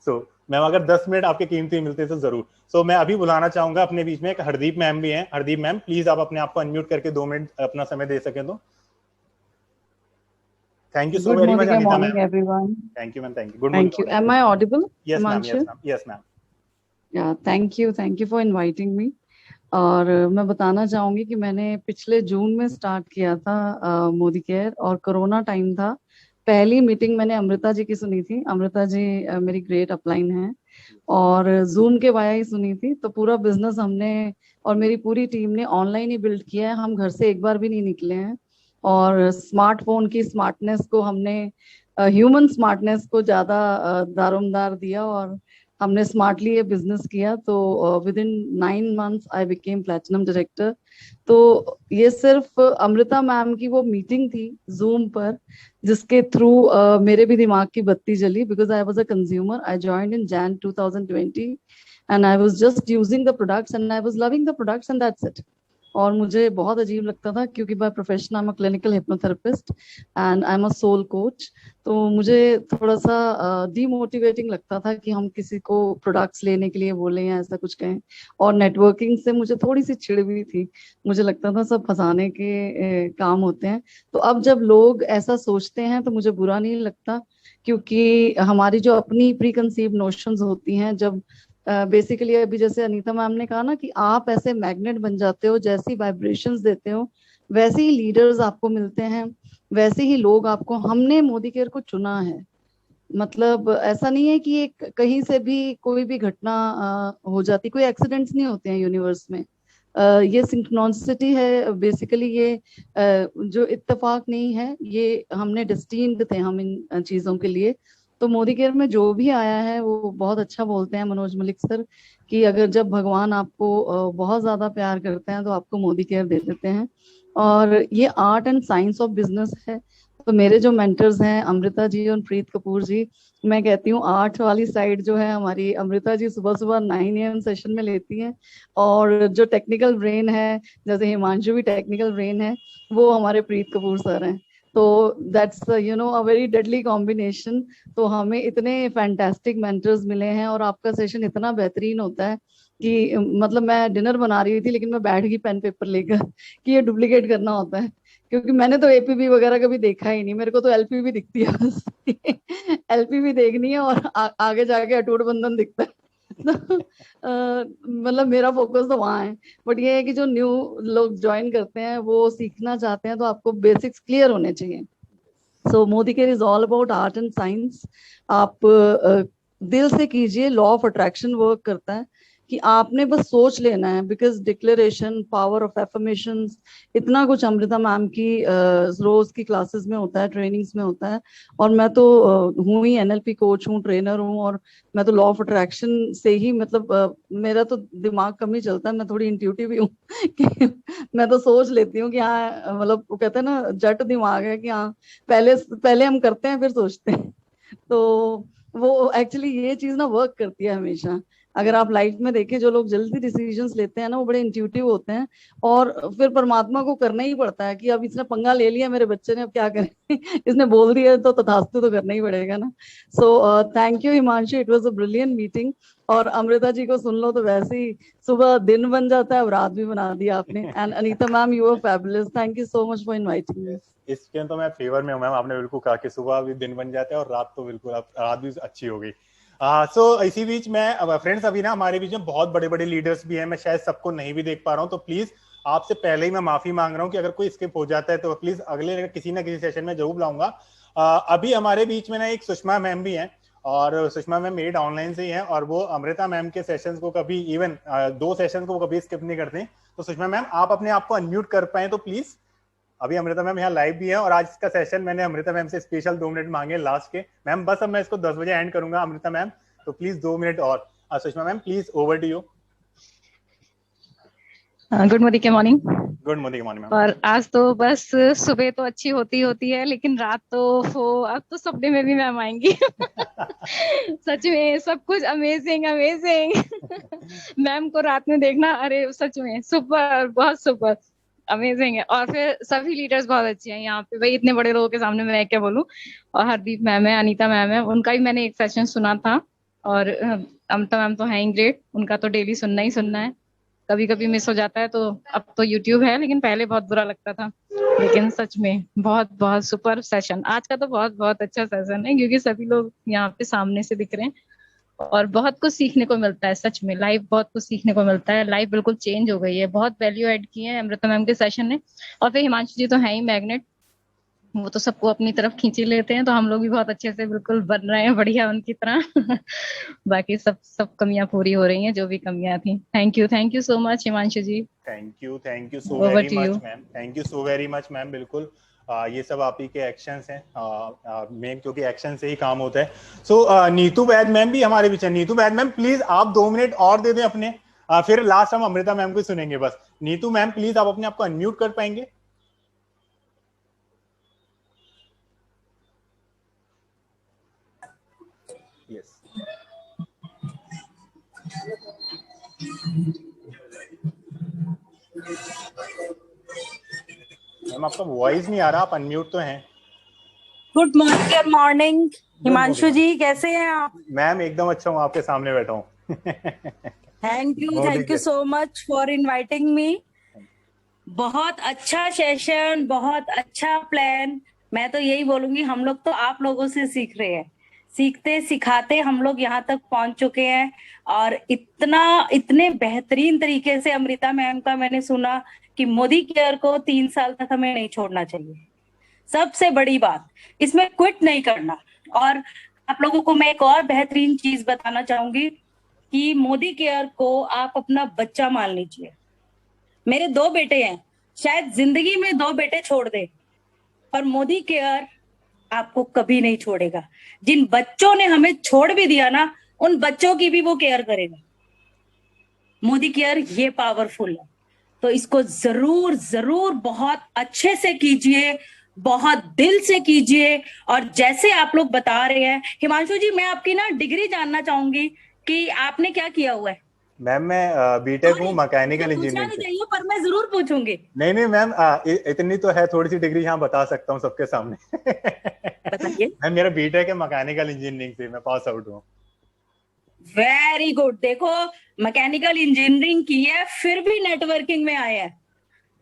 सो मैम अगर 10 मिनट आपके कीमती मिलते तो जरूर। सो मैं अभी बुलाना चाहूंगा अपने बीच में एक हरदीप मैम भी हैं। हरदीप मैम प्लीज आप अपने आप को अनम्यूट करके 2 मिनट अपना समय दे सकें तो। Thank you so Good very much morning, Anita ma'am. everyone. Thank you ma'am, thank you. Good Thank you. Morning. Am I audible? Yes ma'am, Himanshu? Yes ma'am, yes ma'am. Yeah, thank you. Thank you for inviting me. और मैं बताना चाहूंगी कि मैंने पिछले जून में start किया था मोदी केयर, और कोरोना टाइम था। पहली मीटिंग मैंने अमृता जी की सुनी थी। अमृता जी मेरी ग्रेट अपलाइन है, और जूम के वाया ही सुनी थी। तो पूरा बिजनेस हमने और मेरी पूरी टीम ने ऑनलाइन ही बिल्ड किया है। हम घर से एक बार भी नहीं निकले हैं, और स्मार्टफोन की स्मार्टनेस को हमने, ह्यूमन स्मार्टनेस को ज्यादा दारोमदार दिया, और हमने स्मार्टली ये बिजनेस किया। तो with in 9 months I became platinum director. तो ये सिर्फ अमृता मैम की वो मीटिंग थी जूम पर, जिसके थ्रू मेरे भी दिमाग की बत्ती जली, because I was a consumer. I joined in Jan 2020 and I was just using the products and I was loving the products and that's it. और मुझे बहुत अजीब लगता था, क्योंकि by profession I am a clinical hypnotherapist and I am a soul coach. तो मुझे थोड़ा सा डीमोटिवेटिंग लगता था कि हम किसी को प्रोडक्ट्स लेने के लिए बोले या ऐसा कुछ कहें। और नेटवर्किंग से मुझे थोड़ी सी चिढ़ भी थी। मुझे लगता था सब फंसाने के काम होते हैं। तो अब जब लोग ऐसा सोचते हैं तो मुझे बुरा नहीं लगता, क्योंकि हमारी जो अपनी प्री कंसीव नोशंस होती हैं, जब बेसिकली अभी जैसे अनीता मैम ने कहा ना कि आप ऐसे मैग्नेट बन जाते हो, जैसी वाइब्रेशंस देते हो वैसे ही लीडर्स आपको मिलते हैं, वैसे ही लोग आपको। हमने मोदी केयर को चुना है। मतलब ऐसा नहीं है कि एक कहीं से भी कोई भी घटना हो जाती, कोई एक्सीडेंट्स नहीं होते हैं यूनिवर्स में। ये सिंक्रोनिसिटी है बेसिकली। ये जो इत्तेफाक नहीं है, ये हमने डेस्टिन्ड थे हम इन चीजों के लिए। तो मोदी केयर में जो भी आया है वो बहुत अच्छा बोलते हैं मनोज मलिक सर, कि अगर जब भगवान आपको बहुत ज्यादा प्यार करते हैं तो आपको मोदी केयर दे देते हैं। और ये art and science of business है। तो मेरे जो मेंटर्स हैं अमृता जी और प्रीत कपूर जी, मैं कहती हूँ आर्ट वाली साइड जो है हमारी अमृता जी सुबह सुबह 9 AM सेशन में लेती हैं, और जो टेक्निकल ब्रेन है, जैसे हिमांशु भी टेक्निकल ब्रेन है, वो हमारे प्रीत कपूर सर हैं। तो that's a very deadly combination. तो हमें इतने फैंटास्टिक मेंटर्स मिले हैं, और आपका सेशन इतना बेहतरीन होता है कि मतलब मैं डिनर बना रही थी लेकिन मैं बैठ गई पेन पेपर लेकर कि ये डुप्लीकेट करना होता है, क्योंकि मैंने तो एपीबी वगैरह कभी देखा ही नहीं। मेरे को तो एलपीबी दिखती है बस। एलपीबी देखनी है, और आगे जाके अटूट बंधन दिखता है। तो मतलब मेरा फोकस तो वहाँ है। बट ये है कि जो न्यू लोग ज्वाइन करते हैं वो सीखना चाहते हैं, तो आपको बेसिक्स क्लियर होने चाहिए। So Modicare is all about art and science. आप दिल से कीजिए, लॉ ऑफ अट्रैक्शन वर्क करता है कि आपने बस सोच लेना है, because declaration, power of affirmations, इतना कुछ अमृता मैम की रोज की क्लासेस में होता है, ट्रेनिंग्स में होता है। और मैं तो हूँ ही एनएलपी कोच हूँ, ट्रेनर हूँ, और मैं तो लॉ ऑफ अट्रैक्शन से ही मतलब मेरा तो दिमाग कम ही चलता है। मैं थोड़ी इंट्यूटिव भी हूँ कि मैं तो सोच लेती हूँ कि हाँ, मतलब वो कहते हैं ना जट दिमाग है कि हाँ पहले पहले हम करते हैं फिर सोचते हैं। तो वो एक्चुअली ये चीज ना वर्क करती है हमेशा। अगर आप लाइफ में देखें, जो लोग जल्दी डिसीजंस लेते हैं ना वो बड़े इंट्यूटिव होते हैं, और फिर परमात्मा को करना ही पड़ता है कि अब इसने पंगा ले लिया मेरे बच्चे ने, अब क्या करें। इसने बोल दिया तो तथास्तु तो करना ही पड़ेगा ना। सो thank you Himanshu, it was a brilliant meeting. और अमृता जी को सुन लो तो वैसे ही सुबह दिन बन जाता है, और रात भी बना दिया आपने। And Anita ma'am, you are fabulous. Thank you so much for inviting me. इसके तो मैं फेवर में हूँ मैम। आपने बिल्कुल कहा कि सुबह भी दिन बन जाता है और रात तो बिल्कुल रात भी अच्छी हो गई। सो इसी बीच मैं फ्रेंड्स, अभी ना हमारे बीच में बहुत बड़े बड़े लीडर्स भी हैं। मैं शायद सबको नहीं भी देख पा रहा हूँ, तो प्लीज आपसे पहले ही मैं माफी मांग रहा हूँ कि अगर कोई स्किप हो जाता है तो प्लीज अगले किसी ना किसी सेशन में जरूर बुलाऊंगा। अभी हमारे बीच में ना एक सुषमा मैम भी हैं, और सुषमा मैम मेड ऑनलाइन से ही हैं, और वो अमृता मैम के सेशंस को कभी इवन 2 सेशन को कभी स्किप नहीं करते। तो सुषमा मैम, आप अपने आप को अनम्यूट कर पाए तो प्लीज। अभी अमृता मैम यहाँ लाइव भी है, और आज का सेशन मैंने अमृता मैम से स्पेशल 2 मिनट मांगे लास्ट के। मैम बस अब मैं इसको 10 बजे एंड करूंगा अमृता मैम, तो प्लीज 2 मिनट और। Sushma ma'am please, over to you. Good morning के मॉर्निंग। Good morning ma'am. और आज तो बस सुबह तो अच्छी होती होती है, लेकिन रात तो अब तो सपने में भी मैम आएंगी। सच में सब कुछ अमेजिंग अमेजिंग। मैम को रात में देखना, अरे सच में सुपर, बहुत सुपर अमेजिंग है। और फिर सभी लीडर्स बहुत अच्छे हैं यहाँ पे, भाई इतने बड़े लोगों के सामने मैं क्या बोलूं। और हरदीप मैम है, अनीता मैम है, उनका भी मैंने एक सेशन सुना था। और अमृता मैम तो है ही ग्रेट, उनका तो डेली सुनना ही सुनना है। कभी कभी मिस हो जाता है तो अब तो यूट्यूब है, लेकिन पहले बहुत बुरा लगता था। लेकिन सच में बहुत बहुत सुपर सेशन आज का, तो बहुत बहुत अच्छा सेशन है, क्योंकि सभी लोग यहाँ पे सामने से दिख रहे हैं और बहुत कुछ सीखने को मिलता है। सच में लाइफ बहुत कुछ सीखने को मिलता है, लाइफ बिल्कुल चेंज हो गई है। बहुत वैल्यू ऐड की है अमृता मैम के सेशन ने। और फिर हिमांशु जी तो है ही मैग्नेट, वो तो सबको अपनी तरफ खींच ही लेते हैं, तो हम लोग भी बहुत अच्छे से बिल्कुल बन रहे हैं बढ़िया उनकी तरह। बाकी सब सब कमियां पूरी हो रही हैं, जो भी कमियां थी। Thank you so much Himanshu ji. Thank you so over very to much you. Ma'am, thank you so very much ma'am. बिल्कुल ये सब आप ही के एक्शंस हैं मेन, क्योंकि एक्शन से ही काम होता है। सो नीतू वैद मैम भी हमारे पीछे। नीतू वैद मैम प्लीज आप 2 मिनट और दे दें अपने, फिर लास्ट हम अमृता मैम को सुनेंगे बस। नीतू मैम प्लीज आप अपने आप को अनम्यूट कर पाएंगे? यस मैम, आपका वॉइस नहीं आ रहा, आप अनम्यूट तो हैं। गुड मॉर्निंग हिमांशु जी, कैसे हैं आप? मैम एकदम अच्छा हूँ, आपके सामने बैठा हूँ। Thank you so much for inviting मी। बहुत अच्छा सेशन, बहुत अच्छा प्लान। मैं तो यही बोलूंगी, हम लोग तो आप लोगों से सीख रहे हैं, सीखते सिखाते हम लोग यहाँ तक पहुंच चुके हैं। और इतने बेहतरीन तरीके से अमृता मैम का मैंने सुना कि मोदी केयर को 3 साल तक हमें नहीं छोड़ना चाहिए। सबसे बड़ी बात, इसमें क्विट नहीं करना। और आप लोगों को मैं एक और बेहतरीन चीज बताना चाहूंगी कि मोदी केयर को आप अपना बच्चा मान लीजिए। मेरे 2 बेटे हैं, शायद जिंदगी में 2 बेटे छोड़ दे, पर मोदी केयर आपको कभी नहीं छोड़ेगा। जिन बच्चों ने हमें छोड़ भी दिया ना, उन बच्चों की भी वो केयर करेगा। मोदी केयर ये पावरफुल है, तो इसको जरूर जरूर बहुत अच्छे से कीजिए, बहुत दिल से कीजिए। और जैसे आप लोग बता रहे हैं, हिमांशु जी मैं आपकी ना डिग्री जानना चाहूंगी कि आपने क्या किया हुआ है? मैम मैं बीटेक हूँ मैकेनिकल पूछना इंजीनियरिंग नहीं से। चाहिए, पर मैं जरूर पूछूंगी। नहीं नहीं मैम, इतनी तो है, थोड़ी सी डिग्री यहाँ बता सकता हूँ सबके सामने। बताइए। मैम मेरा बीटेक है मैकेनिकल इंजीनियरिंग से, मैं पास आउट हूँ। Very good. देखो, मैकेनिकल इंजीनियरिंग की है, फिर भी नेटवर्किंग में आए हैं।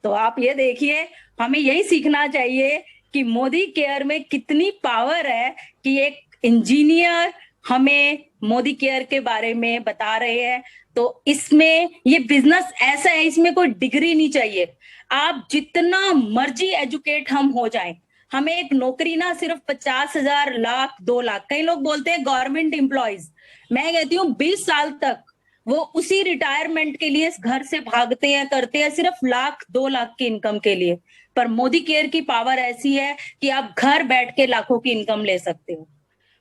तो आप ये देखिए, हमें यही सीखना चाहिए कि मोदी केयर में कितनी पावर है कि एक इंजीनियर हमें मोदी केयर के बारे में बता रहे हैं। तो इसमें ये बिजनेस ऐसा है, इसमें कोई डिग्री नहीं चाहिए। आप जितना मर्जी एजुकेट हम हो जाएं, हमें एक नौकरी ना सिर्फ 50,000, लाख, 2 लाख, कई लोग बोलते हैं गवर्नमेंट एम्प्लॉयज, मैं कहती हूँ 20 साल तक वो उसी रिटायरमेंट के लिए घर से भागते हैं, करते हैं, सिर्फ लाख 2 लाख की इनकम के लिए। पर मोदी केयर की पावर ऐसी है कि आप घर बैठ के लाखों की इनकम ले सकते हो।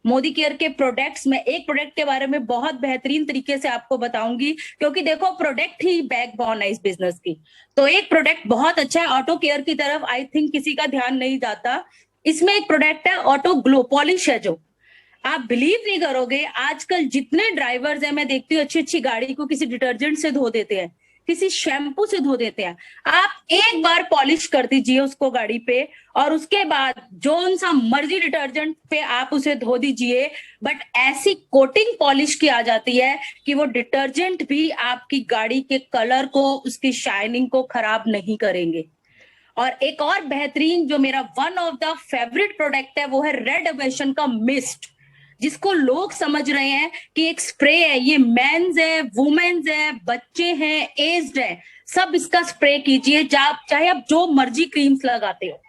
मोदी केयर के प्रोडक्ट्स में एक प्रोडक्ट के बारे में बहुत बेहतरीन तरीके से आपको बताऊंगी, क्योंकि देखो प्रोडक्ट ही बैकबोन है इस बिजनेस की। तो एक प्रोडक्ट बहुत अच्छा है, ऑटो केयर की तरफ आई थिंक किसी का ध्यान नहीं जाता। इसमें एक प्रोडक्ट है ऑटो ग्लो पॉलिश है, जो आप बिलीव नहीं करोगे, आजकल जितने ड्राइवर्स हैं, मैं देखती हूँ अच्छी अच्छी गाड़ी को किसी डिटर्जेंट से धो देते हैं, किसी शैम्पू से धो देते हैं। आप एक बार पॉलिश कर दीजिए उसको गाड़ी पे, और उसके बाद जोन सा मर्जी डिटर्जेंट पे आप उसे धो दीजिए, बट ऐसी कोटिंग पॉलिश की आ जाती है कि वो डिटर्जेंट भी आपकी गाड़ी के कलर को, उसकी शाइनिंग को खराब नहीं करेंगे। और एक और बेहतरीन जो मेरा one of the favourite product है, वो है रेड एवेशन का मिस्ट, जिसको लोग समझ रहे हैं कि एक स्प्रे है। ये मेंस है, वुमेन्स है, बच्चे हैं, एज्ड है, सब इसका स्प्रे कीजिए, चाहे आप जो मर्जी क्रीम्स लगाते हो।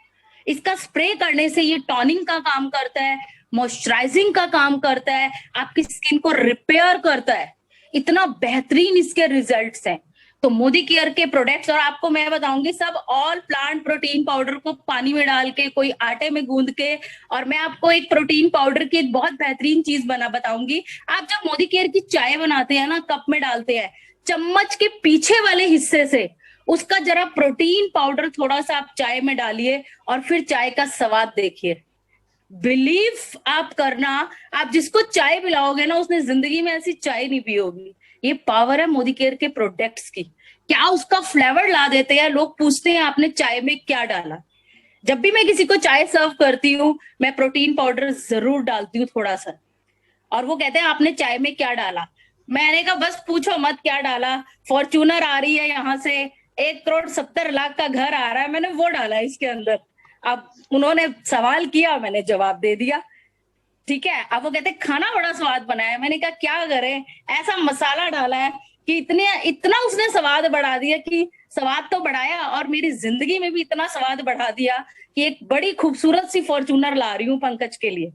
इसका स्प्रे करने से ये टॉनिंग का काम करता है, मॉइस्चराइजिंग का काम करता है, आपकी स्किन को रिपेयर करता है। इतना बेहतरीन इसके रिजल्ट्स हैं। तो मोदी केयर के प्रोडक्ट्स, और आपको मैं बताऊंगी, सब ऑल प्लांट प्रोटीन पाउडर को पानी में डाल के, कोई आटे में गूंद के, और मैं आपको एक प्रोटीन पाउडर की एक बहुत बेहतरीन चीज बताऊंगी। आप जब मोदी केयर की चाय बनाते हैं ना, कप में डालते हैं, चम्मच के पीछे वाले हिस्से से उसका जरा प्रोटीन पाउडर थोड़ा सा आप चाय में डालिए, और फिर चाय का स्वाद देखिए। बिलीव आप करना, आप जिसको चाय पिलाओगे ना, उसने जिंदगी में ऐसी चाय नहीं पी होगी। ये पावर है मोदी केयर के प्रोडक्ट्स की, क्या उसका फ्लेवर ला देते हैं। लोग पूछते हैं आपने चाय में क्या डाला। जब भी मैं किसी को चाय सर्व करती हूँ, मैं प्रोटीन पाउडर जरूर डालती हूँ थोड़ा सा, और वो कहते हैं आपने चाय में क्या डाला। मैंने कहा बस पूछो मत क्या डाला, फॉर्च्यूनर आ रही है यहाँ से, 1,70,00,000 का घर आ रहा है, मैंने वो डाला है इसके अंदर। अब उन्होंने सवाल किया, मैंने जवाब दे दिया, ठीक है। अब वो कहते खाना बड़ा स्वाद बनाया है, मैंने कहा क्या करें, ऐसा मसाला डाला है कि इतना उसने स्वाद बढ़ा दिया, कि स्वाद तो बढ़ाया और मेरी जिंदगी में भी इतना स्वाद बढ़ा दिया कि एक बड़ी खूबसूरत सी फॉर्च्यूनर ला रही हूँ पंकज के लिए।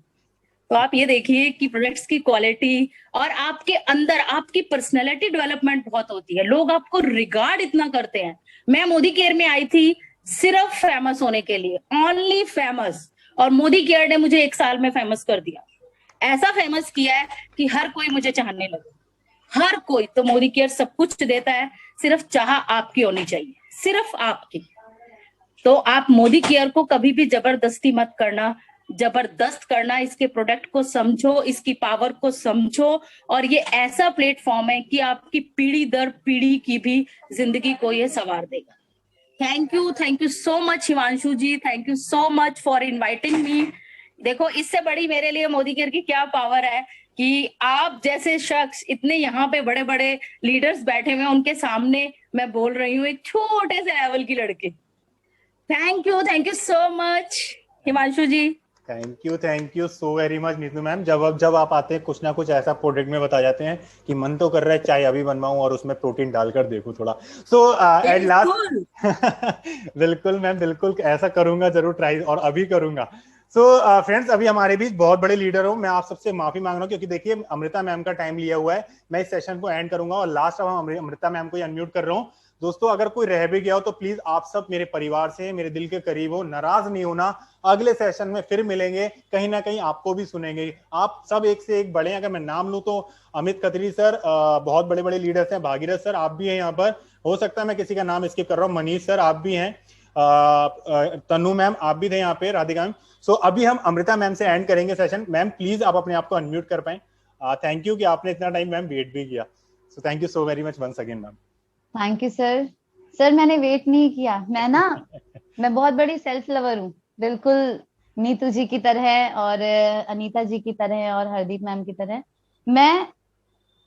तो आप ये देखिए कि प्रोडक्ट्स की क्वालिटी और आपके अंदर आपकी पर्सनैलिटी डेवलपमेंट बहुत होती है, लोग आपको रिगार्ड इतना करते हैं। मैं मोदी केयर में आई थी सिर्फ फेमस होने के लिए, ओनली फेमस, और मोदी केयर ने मुझे 1 साल में फेमस कर दिया, ऐसा फेमस किया है कि हर कोई मुझे चाहने लगे, हर कोई। तो मोदी केयर सब कुछ देता है, सिर्फ चाह आपकी होनी चाहिए, सिर्फ आपकी। तो आप मोदी केयर को कभी भी जबरदस्ती मत करना, जबरदस्त करना, इसके प्रोडक्ट को समझो, इसकी पावर को समझो, और ये ऐसा प्लेटफॉर्म है कि आपकी पीढ़ी दर पीढ़ी की भी जिंदगी को ये संवार देगा। Thank you so much Himanshu ji, thank you so much for inviting me. देखो इससे बड़ी मेरे लिए मोदी केयर की क्या पावर है कि आप जैसे शख्स, इतने यहाँ पे बड़े बड़े लीडर्स बैठे हुए हैं, उनके सामने मैं बोल रही हूँ, एक छोटे से लेवल की लड़की। Thank you so much Himanshu ji. Thank you so very much Neetu ma'am. जब आप आते हैं कुछ ना कुछ ऐसा प्रोडक्ट में बता जाते हैं कि मन तो कर रहा है चाय अभी बनवाऊं और उसमें प्रोटीन डालकर देखूं थोड़ा। सो एट लास्ट बिल्कुल मैम, बिल्कुल ऐसा करूंगा, जरूर ट्राई, और अभी करूंगा। सो फ्रेंड्स, अभी हमारे बीच बहुत बड़े लीडर हो, मैं आप सबसे माफी मांग रहा हूँ क्योंकि देखिए अमृता मैम का टाइम लिया हुआ है। मैं इस सेशन को एंड करूंगा और लास्ट अब अमृता मैम को ही अनम्यूट कर रहा हूँ। दोस्तों अगर कोई रह भी गया हो तो प्लीज आप सब मेरे परिवार से, मेरे दिल के करीब हो, नाराज नहीं होना। अगले सेशन में फिर मिलेंगे, कहीं ना कहीं आपको भी सुनेंगे। आप सब एक से एक बड़े हैं। अगर मैं नाम लूं तो अमित खत्री सर, बहुत बड़े बड़े लीडर्स हैं, भागीरथ सर आप भी हैं यहाँ पर, हो सकता है मैं किसी का नाम स्किप कर रहा हूँ, मनीष सर आप भी हैं, तनु मैम आप भी थे यहाँ पे, राधिका मैम। सो अभी हम अमृता मैम से एंड करेंगे सेशन। मैम प्लीज आप अपने आप को अनम्यूट कर पाए। थैंक यू कि आपने इतना टाइम मैम वेट भी किया। So thank you so very much once again ma'am. Thank you sir. Sir मैंने वेट नहीं किया, मैं बहुत बड़ी सेल्फ लवर हूँ, बिल्कुल नीतू जी की तरह और अनीता जी की तरह और हरदीप मैम की तरह। मैं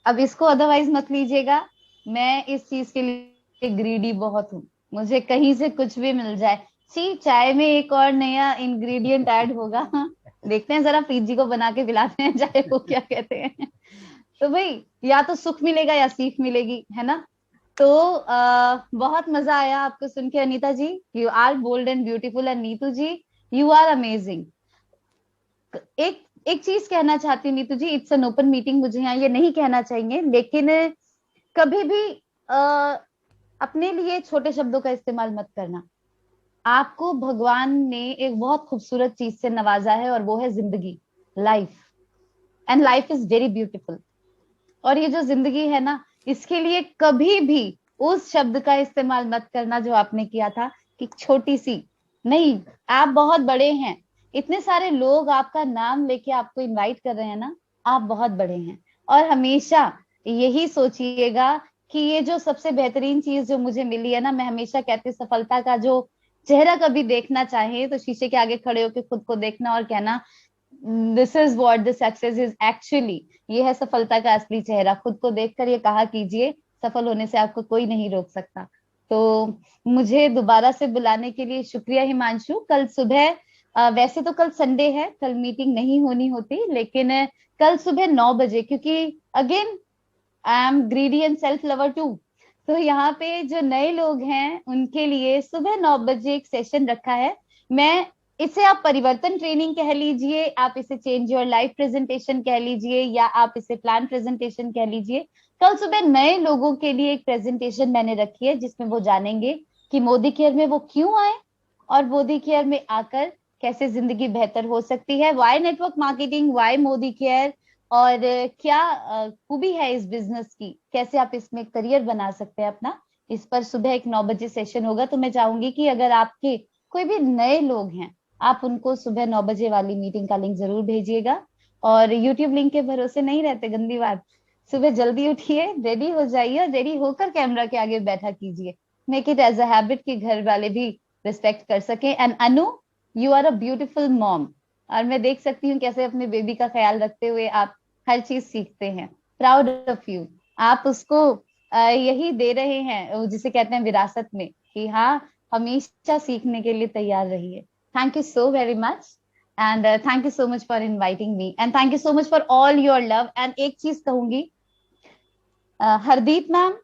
अब इसको अदरवाइज मत लीजिएगा, मैं इस चीज के लिए ग्रीडी बहुत हूँ, मुझे कहीं से कुछ भी मिल जाए। चाय में एक और नया इंग्रेडिएंट ऐड होगा, देखते हैं जरा पीजी को बना के पिलाते हैं चाय को क्या कहते हैं। तो भाई या तो सुख मिलेगा या सीख मिलेगी, है ना। तो बहुत मजा आया आपको सुन के Anita ji, you are bold and beautiful, and Neetu ji you are amazing. एक चीज कहना चाहती हूँ Neetu ji, it's an open meeting, मुझे यहाँ ये नहीं कहना चाहिए, लेकिन कभी भी अपने लिए छोटे शब्दों का इस्तेमाल मत करना। आपको भगवान ने एक बहुत खूबसूरत चीज से नवाजा है और वो है जिंदगी, life, and life is very beautiful. और ये जो जिंदगी है ना, इसके लिए कभी भी उस शब्द का इस्तेमाल मत करना जो आपने किया था कि छोटी सी। नहीं, आप बहुत बड़े हैं, इतने सारे लोग आपका नाम लेके आपको इनवाइट कर रहे हैं ना, आप बहुत बड़े हैं। और हमेशा यही सोचिएगा कि ये जो सबसे बेहतरीन चीज जो मुझे मिली है ना, मैं हमेशा कहती हूँ सफलता का जो चेहरा कभी देखना चाहे तो शीशे के आगे खड़े होकर खुद को देखना और कहना this is what the success is actually. ये है सफलता का असली चेहरा। खुद को देखकर ये कहा कीजिए, सफल होने से आपको कोई नहीं रोक सकता। तो मुझे दोबारा से बुलाने के लिए शुक्रिया हिमांशु। कल सुबह वैसे तो कल संडे है, कल मीटिंग नहीं होनी होती, लेकिन कल सुबह 9 बजे, क्योंकि again I am greedy and self lover too, तो यहाँ पे जो नए लोग हैं उनके लिए सुबह 9 बजे एक सेशन रखा है। मैं इसे आप परिवर्तन ट्रेनिंग कह लीजिए, आप इसे चेंज योर लाइफ प्रेजेंटेशन कह लीजिए, या आप इसे प्लान प्रेजेंटेशन कह लीजिए। कल सुबह नए लोगों के लिए एक प्रेजेंटेशन मैंने रखी है जिसमें वो जानेंगे कि मोदी केयर में वो क्यों आए और मोदी केयर में आकर कैसे जिंदगी बेहतर हो सकती है, why network marketing, why Modi care, और क्या खूबी है इस बिजनेस की, कैसे आप इसमें करियर बना सकते हैं अपना। इस पर सुबह एक 9 बजे सेशन होगा। तो मैं चाहूंगी कि अगर आपके कोई भी नए लोग हैं, आप उनको सुबह 9 बजे वाली मीटिंग का लिंक जरूर भेजिएगा। और यूट्यूब लिंक के भरोसे नहीं रहते, गंदी बात। सुबह जल्दी उठिए, रेडी हो जाइए और रेडी होकर कैमरा के आगे बैठा कीजिए। Make it as a habit कि घर वाले भी रिस्पेक्ट कर सके। And Anu, you are a beautiful mom, और मैं देख सकती हूँ कैसे अपने बेबी का ख्याल रखते हुए आप हर चीज सीखते हैं। Proud of you. आप उसको यही दे रहे हैं, जिसे कहते हैं विरासत में, कि हाँ हमेशा सीखने के लिए तैयार रहिए। Thank you so very much, and thank you so much for inviting me, and thank you so much for all your love. And एक चीज कहूंगी, Hardeep ma'am,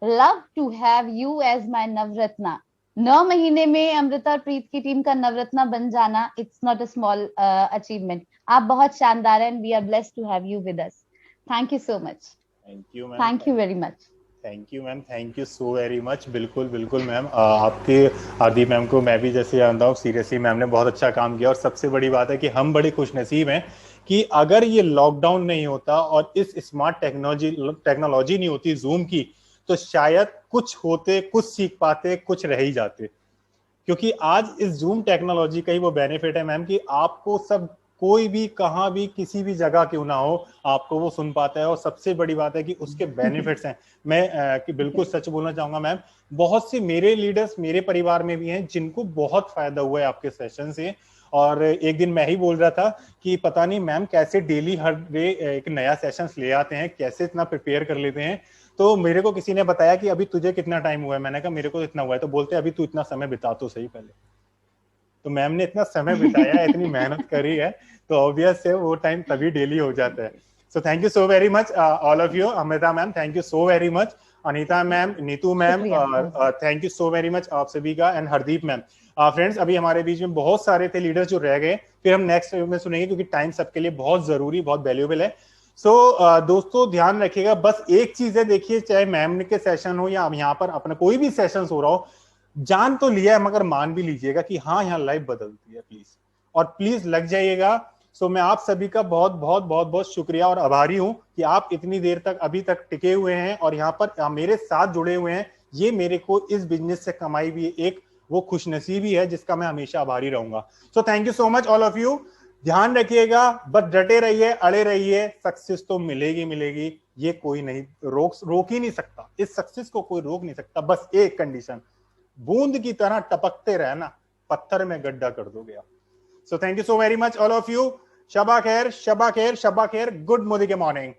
love to have you as my Navratna. 9 महीने में अमृता और प्रीत की टीम का नवरत्ना बन जाना, it's not a small achievement. आप बहुत शानदार हैं, we are blessed to have you with us. Thank you so much. Thank you ma'am. Thank you very much. Thank you ma'am, thank you so very much. बिल्कुल बिल्कुल ma'am, आपके Hardeep ma'am को मैं भी जैसे जानता हूँ, सीरियसली मैम ने बहुत अच्छा काम किया। और सबसे बड़ी बात है कि हम बड़े खुशनसीब हैं कि अगर ये लॉकडाउन नहीं होता और इस स्मार्ट टेक्नोलॉजी नहीं होती जूम की, तो शायद कुछ होते, कुछ सीख पाते, कुछ रह ही जाते। क्योंकि आज इस जूम टेक्नोलॉजी का ही वो बेनिफिट है मैम कि आपको सब, कोई भी कहाँ भी किसी भी जगह क्यों ना हो, आपको वो सुन पाता है। और सबसे बड़ी बात है कि उसके बेनिफिट्स हैं। मैं कि बिल्कुल सच बोलना चाहूंगा मैम, बहुत से मेरे लीडर्स मेरे परिवार में भी हैं जिनको बहुत फायदा हुआ है आपके सेशन से। और एक दिन मैं ही बोल रहा था कि पता नहीं मैम कैसे डेली हर डे एक नया सेशन ले आते हैं, कैसे इतना प्रिपेयर कर लेते हैं। तो मेरे को किसी ने बताया कि अभी तुझे कितना टाइम हुआ है, मैंने कहा मेरे को इतना हुआ है। तो बोलते अभी तू इतना समय बिता तो सही पहले। तो मैम ने इतना समय बिताया है, इतनी मेहनत करी है, तो ऑब्वियस है वो टाइम तभी डेली हो जाता है। सो thank you so very much all of you. Amrita ma'am thank you so very much, Anita ma'am, Neetu ma'am, thank you so very much आप सभी का, एंड हरदीप मैम। फ्रेंड्स, अभी हमारे बीच में बहुत सारे थे लीडर्स जो रह गए, फिर हम नेक्स्ट में सुनेंगे क्योंकि टाइम सबके लिए बहुत जरूरी, बहुत वैल्यूएबल है। दोस्तों ध्यान रखिएगा, बस एक चीज है, देखिए चाहे मैम के सेशन हो या यहाँ पर अपना कोई भी सेशन हो रहा हो, जान तो लिया है मगर मान भी लीजिएगा कि हाँ यहाँ लाइफ बदलती है प्लीज, और प्लीज लग जाइएगा। सो मैं आप सभी का बहुत बहुत बहुत बहुत शुक्रिया और आभारी हूं कि आप इतनी देर तक अभी तक टिके हुए हैं और यहाँ पर मेरे साथ जुड़े हुए हैं। ये मेरे को इस बिजनेस से कमाई भी एक वो खुशनसीबी है जिसका मैं हमेशा आभारी रहूंगा। सो thank you so much all of you. ध्यान रखिएगा, बस डटे रहिए, अड़े रहिए, सक्सेस तो मिलेगी मिलेगी, ये कोई नहीं रोक ही नहीं सकता, इस सक्सेस को कोई रोक नहीं सकता। बस एक कंडीशन, बूंद की तरह टपकते रहना, पत्थर में गड्ढा कर दोगे आप। So thank you so very much all of you. शबा खैर, शबा खैर, शबा खैर। गुड मोदी के मॉर्निंग।